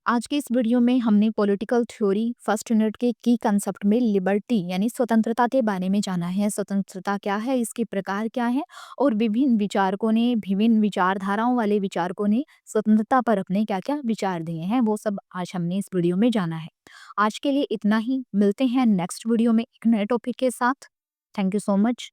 आज के इस वीडियो में हमने पॉलिटिकल थ्योरी फर्स्ट यूनिट के की कंसेप्ट में लिबर्टी यानी स्वतंत्रता के बारे में जाना है। स्वतंत्रता क्या है, इसके प्रकार क्या है और विभिन्न विचारकों ने, विभिन्न विचारधाराओं वाले विचारकों ने स्वतंत्रता पर अपने क्या क्या विचार दिए हैं, वो सब आज हमने इस वीडियो में जाना है। आज के लिए इतना ही, मिलते हैं नेक्स्ट वीडियो में एक नए टॉपिक के साथ। Thank you so much.